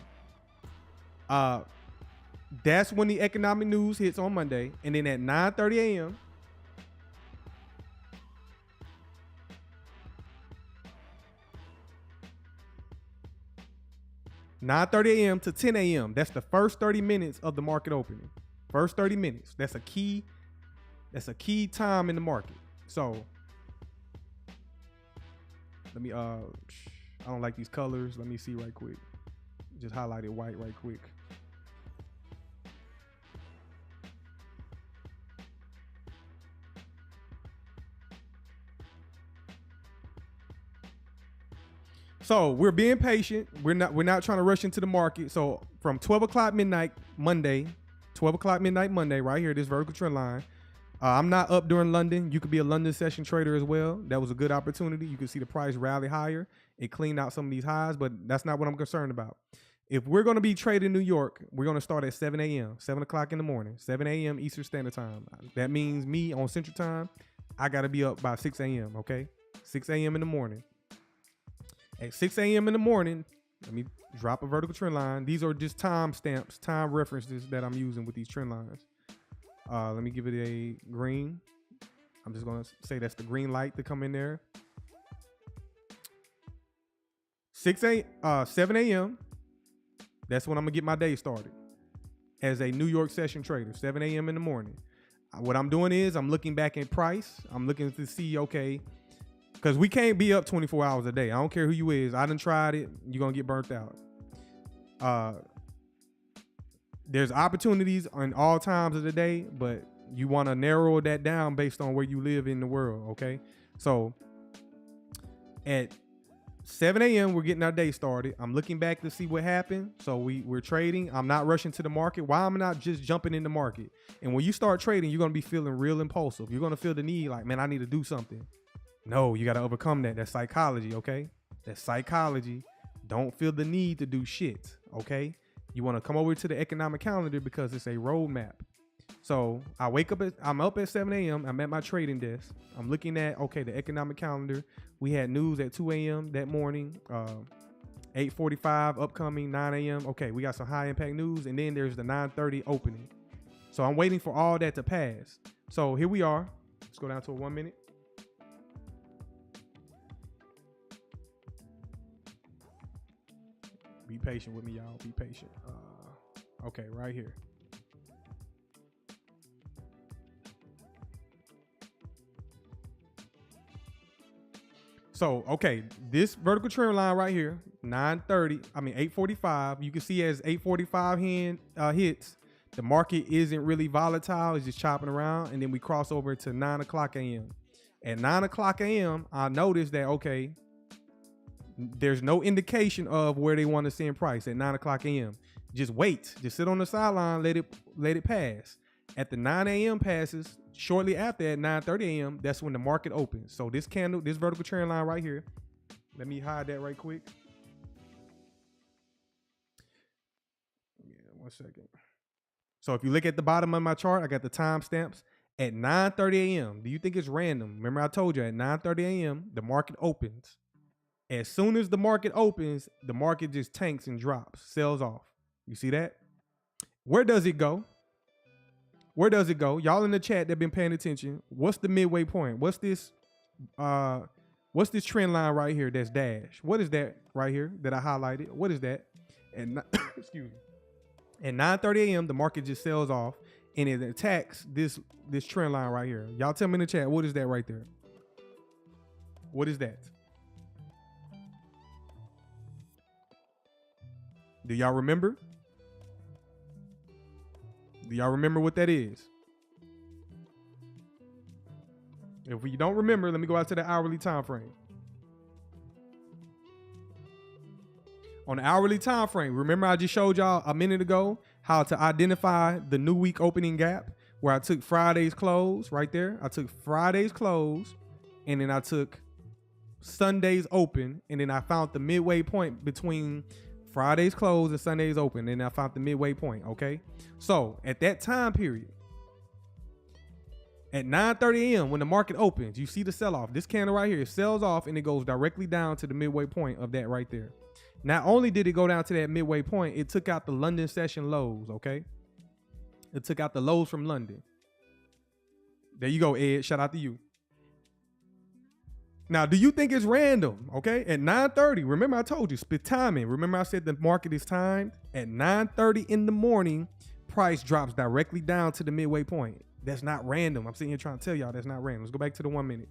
That's when the economic news hits on Monday. And then at 9:30 a.m., to 10 a.m., that's the first 30 minutes of the market opening. First 30 minutes. That's a key time in the market. So let me I don't like these colors. Let me see right quick. Just highlight it white right quick. So we're being patient. We're not trying to rush into the market. So from 12 o'clock midnight Monday, right here, this vertical trend line. I'm not up during London. You could be a London session trader as well. That was a good opportunity. You can see the price rally higher. It cleaned out some of these highs, but that's not what I'm concerned about. If we're going to be trading New York, we're going to start at 7 a.m., 7 o'clock in the morning, 7 a.m. Eastern Standard Time. That means me on Central Time, I got to be up by 6 a.m., okay? 6 a.m. in the morning. At 6 a.m. in the morning, Let me drop a vertical trend line. These are just time stamps, time references that I'm using with these trend lines. Let me give it a green. I'm just gonna say that's the green light to come in there. 7 a.m. That's when I'm gonna get my day started as a New York session trader. 7 a.m. in the morning. What I'm doing is I'm looking back at price. I'm looking to see, okay, because we can't be up 24 hours a day. I don't care who you is. I done tried it. You're gonna get burnt out. There's opportunities on all times of the day, but you want to narrow that down based on where you live in the world, okay? So at 7 a.m., we're getting our day started. I'm looking back to see what happened. So we're trading. I'm not rushing to the market. Why am I not just jumping in the market? And when you start trading, you're going to be feeling real impulsive. You're going to feel the need like, man, I need to do something. No, you got to overcome that. That's psychology, okay? That's psychology. Don't feel the need to do shit, okay? You want to come over to the economic calendar because it's a roadmap. So I'm up at 7 a.m. I'm at my trading desk. I'm looking at, okay, the economic calendar. We had news at 2 a.m. that morning, 8:45 upcoming, 9 a.m. Okay, we got some high impact news. And then there's the 9:30 opening. So I'm waiting for all that to pass. So here we are. Let's go down to a 1 minute. Be patient with me, y'all. Be patient. Okay, right here. So, okay, this vertical trend line right here, 8:45. You can see as 8:45 hits, the market isn't really volatile. It's just chopping around. And then we cross over to 9 o'clock a.m. At 9 o'clock a.m., I noticed that, okay, there's no indication of where they want to send price at 9 o'clock a.m. Just wait. Just sit on the sideline, let it pass. At the 9 a.m. passes, shortly after at 9:30 a.m., that's when the market opens. So this candle, this vertical trend line right here, let me hide that right quick. Yeah, 1 second. So if you look at the bottom of my chart, I got the timestamps at 9:30 a.m. Do you think it's random? Remember I told you at 9:30 a.m., the market opens. As soon as the market opens, the market just tanks and drops, sells off. You see that? Where does it go? Where does it go? Y'all in the chat that been paying attention, what's the midway point? What's this trend line right here that's dashed? What is that right here that I highlighted? What is that? And excuse me. At 9:30 a.m., the market just sells off and it attacks this trend line right here. Y'all tell me in the chat, what is that right there? What is that? Do y'all remember? Do y'all remember what that is? If you don't remember, let me go out to the hourly time frame. On the hourly time frame, remember I just showed y'all a minute ago how to identify the new week opening gap, where I took Friday's close right there. I took Friday's close and then I took Sunday's open, and then I found the midway point between Friday's close and Sunday's open, and I found the midway point, okay? So at that time period, at 9:30 a.m. when the market opens, you see the sell-off. This candle right here, it sells off and it goes directly down to the midway point of that right there. Not only did it go down to that midway point, it took out the London session lows, okay? It took out the lows from London. There you go, Ed. Shout out to you. Now, do you think it's random? Okay, at 9:30, remember I told you, split timing. Remember I said the market is timed? At 9:30 in the morning, price drops directly down to the midway point. That's not random. I'm sitting here trying to tell y'all that's not random. Let's go back to the 1 minute.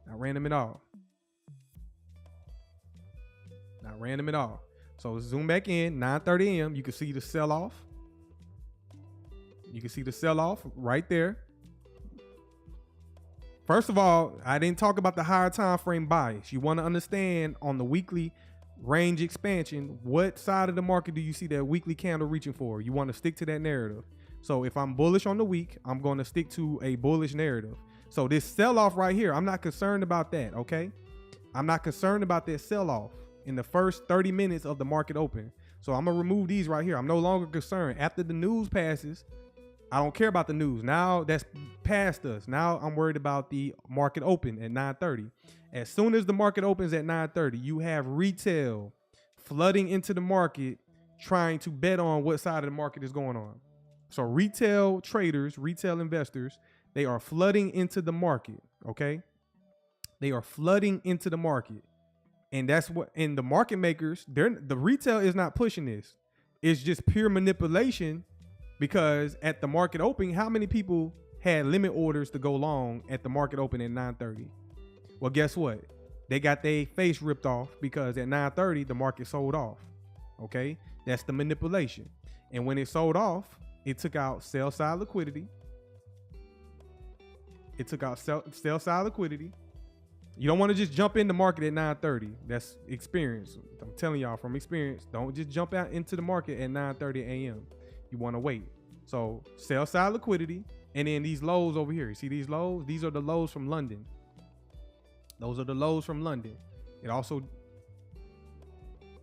Not random at all. Not random at all. So let's zoom back in, 9:30 a.m. You can see the sell-off. You can see the sell-off right there. First of all, I didn't talk about the higher time frame bias. You want to understand on the weekly range expansion, what side of the market do you see that weekly candle reaching for? You want to stick to that narrative. So if I'm bullish on the week, I'm going to stick to a bullish narrative. So this sell-off right here, I'm not concerned about that, okay? I'm not concerned about that sell-off in the first 30 minutes of the market open. So I'm going to remove these right here. I'm no longer concerned. After the news passes, I don't care about the news. Now that's past us. Now I'm worried about the market open at 9:30. As soon as the market opens at 9:30, you have retail flooding into the market trying to bet on what side of the market is going on. So retail traders, retail investors, they are flooding into the market, okay? They are flooding into the market. And that's what, and the market makers, the retail is not pushing this. It's just pure manipulation, because at the market opening, how many people had limit orders to go long at the market open at 9:30? Well, guess what? They got their face ripped off because at 9:30, the market sold off, okay? That's the manipulation. And when it sold off, it took out sell side liquidity. It took out sell side liquidity. You don't want to just jump in the market at 9:30. That's experience. I'm telling y'all from experience, don't just jump out into the market at 9:30 a.m. You want to wait. So sell side liquidity, and then these lows over here. You see these lows? These are the lows from London. Those are the lows from London. It also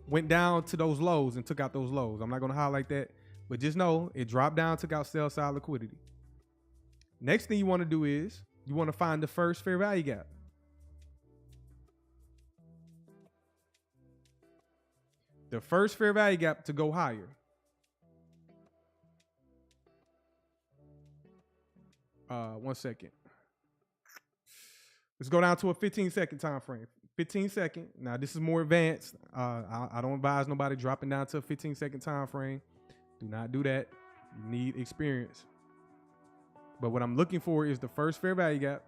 went down to those lows and took out those lows. I'm not going to highlight that, but just know it dropped down, took out sell side liquidity. Next thing you want to do is you want to find the first fair value gap. The first fair value gap to go higher. One second. Let's go down to a 15-second time frame. 15-second. Now this is more advanced. I don't advise nobody dropping down to a 15-second time frame. Do not do that. You need experience. But what I'm looking for is the first fair value gap.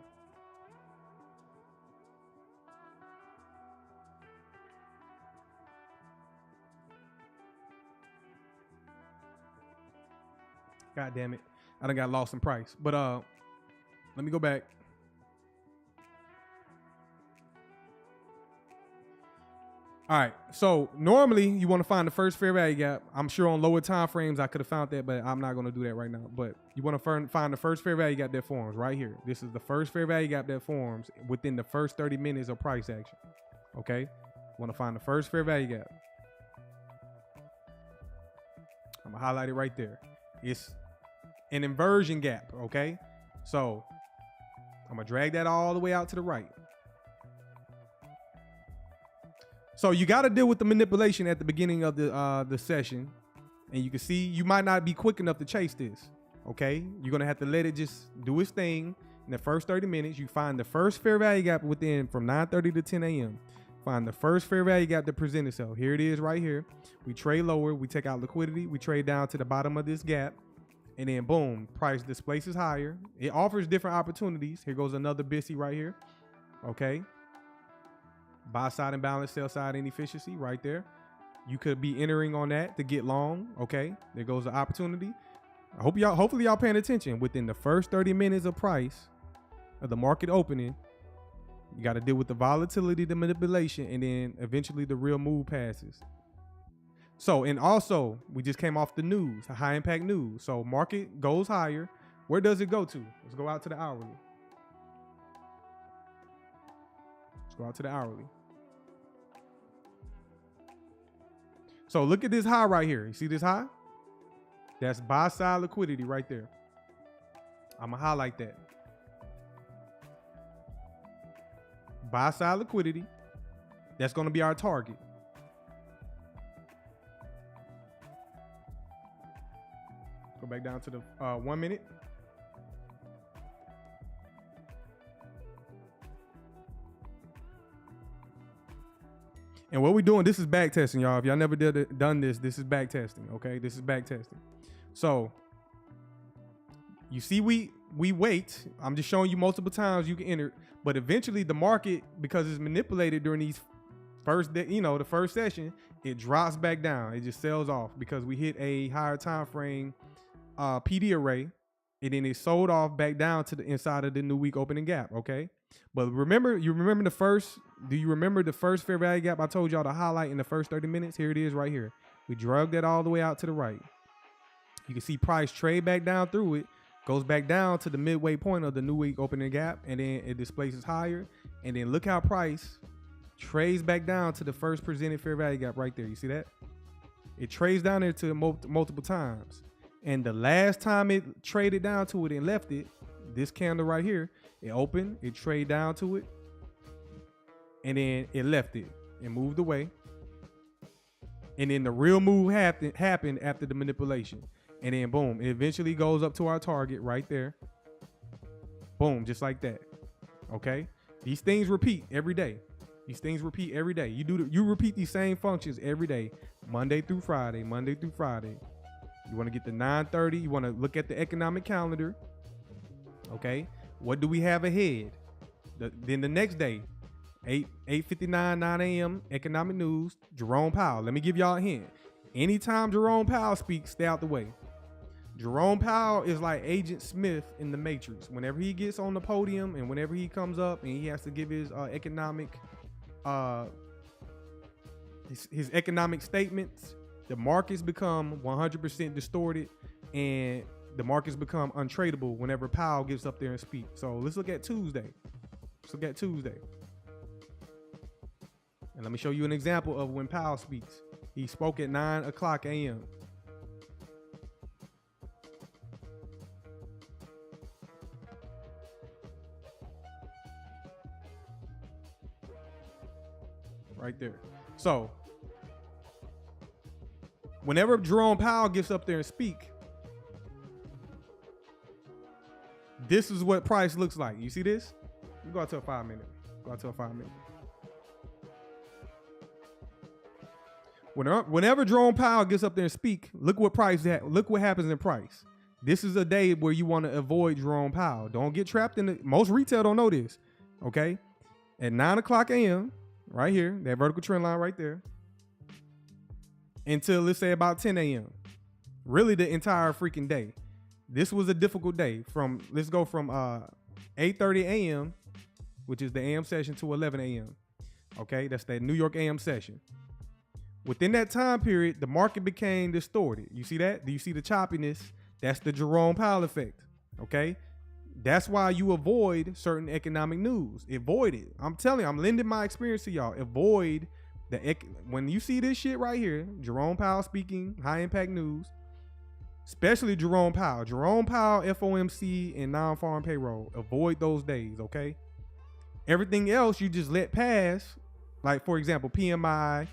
God damn it. I done got lost in price. But let me go back. All right. So normally you want to find the first fair value gap. I'm sure on lower time frames I could have found that, but I'm not going to do that right now. But you want to find the first fair value gap that forms right here. This is the first fair value gap that forms within the first 30 minutes of price action. Okay. You want to find the first fair value gap. I'm going to highlight it right there. It's an inversion gap. Okay. So I'm going to drag that all the way out to the right. So you got to deal with the manipulation at the beginning of the session. And you can see you might not be quick enough to chase this. Okay. You're going to have to let it just do its thing. In the first 30 minutes, you find the first fair value gap within from 9:30 to 10 a.m. Find the first fair value gap that presents itself. Here it is right here. We trade lower. We take out liquidity. We trade down to the bottom of this gap. And then boom, price displaces higher. It offers different opportunities. Here goes another BISI right here. Okay. Buy side imbalance, sell side inefficiency right there. You could be entering on that to get long. Okay. There goes the opportunity. Hopefully y'all paying attention. Within the first 30 minutes of price of the market opening, you got to deal with the volatility, the manipulation, and then eventually the real move passes. So, and also we just came off the news, the high impact news. So market goes higher. Where does it go to? Let's go out to the hourly. Let's go out to the hourly. So look at this high right here. You see this high? That's buy side liquidity right there. I'm going to highlight that. Buy side liquidity. That's going to be our target. Go back down to the 1 minute. And what we're doing, this is back testing, y'all. If y'all never done this, this is back testing, okay? This is back testing. So you see we wait. I'm just showing you multiple times you can enter, but eventually the market, because it's manipulated during these the first session, it drops back down. It just sells off because we hit a higher time frame PD array, and then it sold off back down to the inside of the new week opening gap, okay? But remember, do you remember the first fair value gap I told y'all to highlight in the first 30 minutes? Here it is right here. We drug that all the way out to the right. You can see price trade back down through it, goes back down to the midway point of the new week opening gap, and then it displaces higher. And then look how price trades back down to the first presented fair value gap right there. You see that? It trades down there to multiple times. And the last time it traded down to it and left it, this candle right here, it opened, it traded down to it, and then it left it and moved away. And then the real move happened after the manipulation. And then boom, it eventually goes up to our target right there. Boom, just like that. Okay? These things repeat every day. These things repeat every day. You repeat these same functions every day, Monday through Friday, Monday through Friday. You want to get to 9:30. You want to look at the economic calendar. Okay? What do we have ahead? Then the next day, 8:59, 9 a.m., economic news, Jerome Powell. Let me give y'all a hint. Anytime Jerome Powell speaks, stay out the way. Jerome Powell is like Agent Smith in the Matrix. Whenever he gets on the podium and whenever he comes up and he has to give his economic statements, the markets become 100% distorted and the markets become untradeable whenever Powell gets up there and speaks. So let's look at Tuesday. And let me show you an example of when Powell speaks. He spoke at 9 o'clock a.m. Right there. So whenever Jerome Powell gets up there and speak, this is what price looks like. You see this? You go out to a 5 minute. Whenever Jerome Powell gets up there and speak, look what happens in price. This is a day where you want to avoid Jerome Powell. Don't get trapped in most retail don't know this. Okay. At 9 o'clock a.m., right here, that vertical trend line right there, until let's say about 10 a.m. Really the entire freaking day. This was a difficult day. Let's go from 8:30 a.m., which is the AM session, to 11 a.m. Okay, that's that New York AM session. Within that time period, the market became distorted. You see that? Do you see the choppiness? That's the Jerome Powell effect. Okay, that's why you avoid certain economic news. Avoid it. I'm telling you, I'm lending my experience to y'all. Avoid when you see this shit right here, Jerome Powell speaking, high impact news, especially Jerome Powell, FOMC, and non-farm payroll. Avoid those days, okay? Everything else you just let pass, like for example, PMI,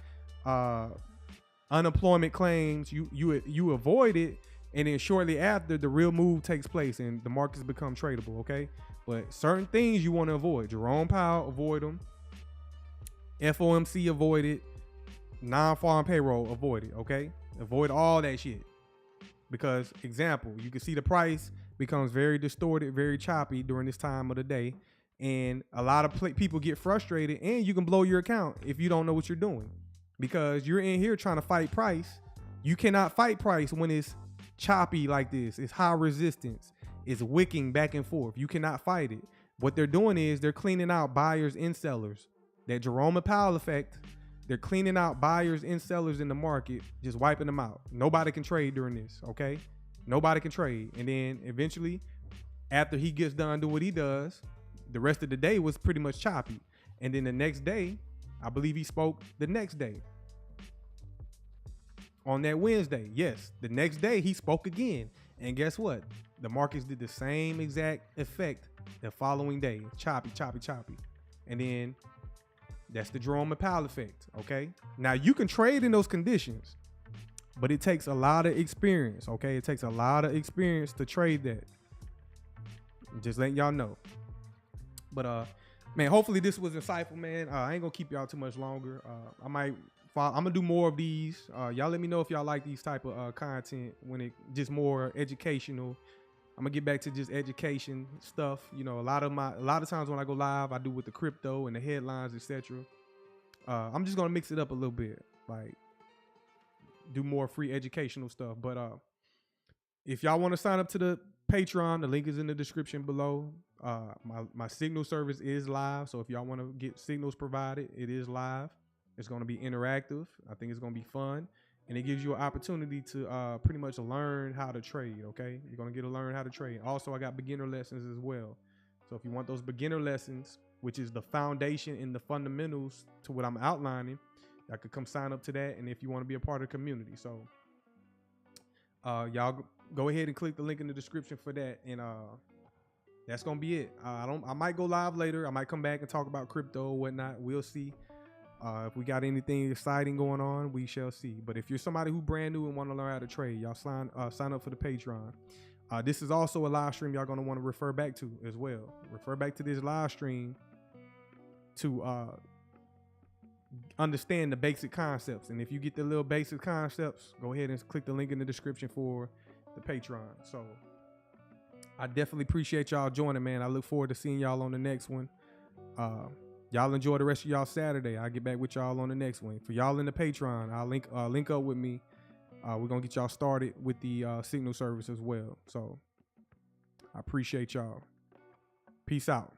unemployment claims, you avoid it, and then shortly after the real move takes place and the markets become tradable, okay? But certain things you want to avoid. Jerome Powell, avoid them. FOMC, avoid it. Non-farm payroll, avoid it, okay? Avoid all that shit. Because, example, you can see the price becomes very distorted, very choppy during this time of the day. And a lot of people get frustrated, and you can blow your account if you don't know what you're doing. Because you're in here trying to fight price. You cannot fight price when it's choppy like this. It's high resistance. It's wicking back and forth. You cannot fight it. What they're doing is they're cleaning out buyers and sellers. That Jerome Powell effect, they're cleaning out buyers and sellers in the market, just wiping them out. Nobody can trade during this, okay? Nobody can trade. And then eventually, after he gets done doing what he does, the rest of the day was pretty much choppy. And then the next day, I believe he spoke the next day. On that Wednesday, yes, the next day he spoke again. And guess what? The markets did the same exact effect the following day. Choppy. And then that's the Jerome Powell effect, okay? Now, you can trade in those conditions, but it takes a lot of experience, okay? It takes a lot of experience to trade that. Just letting y'all know. But, man, hopefully this was insightful, man. I ain't going to keep y'all too much longer. I'm going to do more of these. Y'all let me know if y'all like these type of content when it just more educational. I'm gonna get back to just education stuff. You know, a lot of times when I go live, I do with the crypto and the headlines, etc. I'm just gonna mix it up a little bit, like do more free educational stuff. But if y'all want to sign up to the Patreon, the link is in the description below. My signal service is live, so if y'all want to get signals provided, it is live. It's gonna be interactive. I think it's gonna be fun. And it gives you an opportunity to pretty much learn how to trade, okay? You're going to get to learn how to trade. Also, I got beginner lessons as well. So if you want those beginner lessons, which is the foundation and the fundamentals to what I'm outlining, y'all could come sign up to that. And if you want to be a part of the community. So y'all go ahead and click the link in the description for that. And that's going to be it. I might go live later. I might come back and talk about crypto or whatnot. We'll see. If we got anything exciting going on, we shall see. But if you're somebody who brand new and want to learn how to trade, y'all sign up for the Patreon. This is also a live stream y'all gonna want to refer back to as well. Refer back to this live stream to understand the basic concepts. And if you get the little basic concepts, go ahead and click the link in the description for the Patreon. So I definitely appreciate y'all joining, man. I look forward to seeing y'all on the next one. Y'all enjoy the rest of y'all Saturday. I'll get back with y'all on the next one. For y'all in the Patreon, I'll link up with me. We're gonna get y'all started with the signal service as well. So I appreciate y'all. Peace out.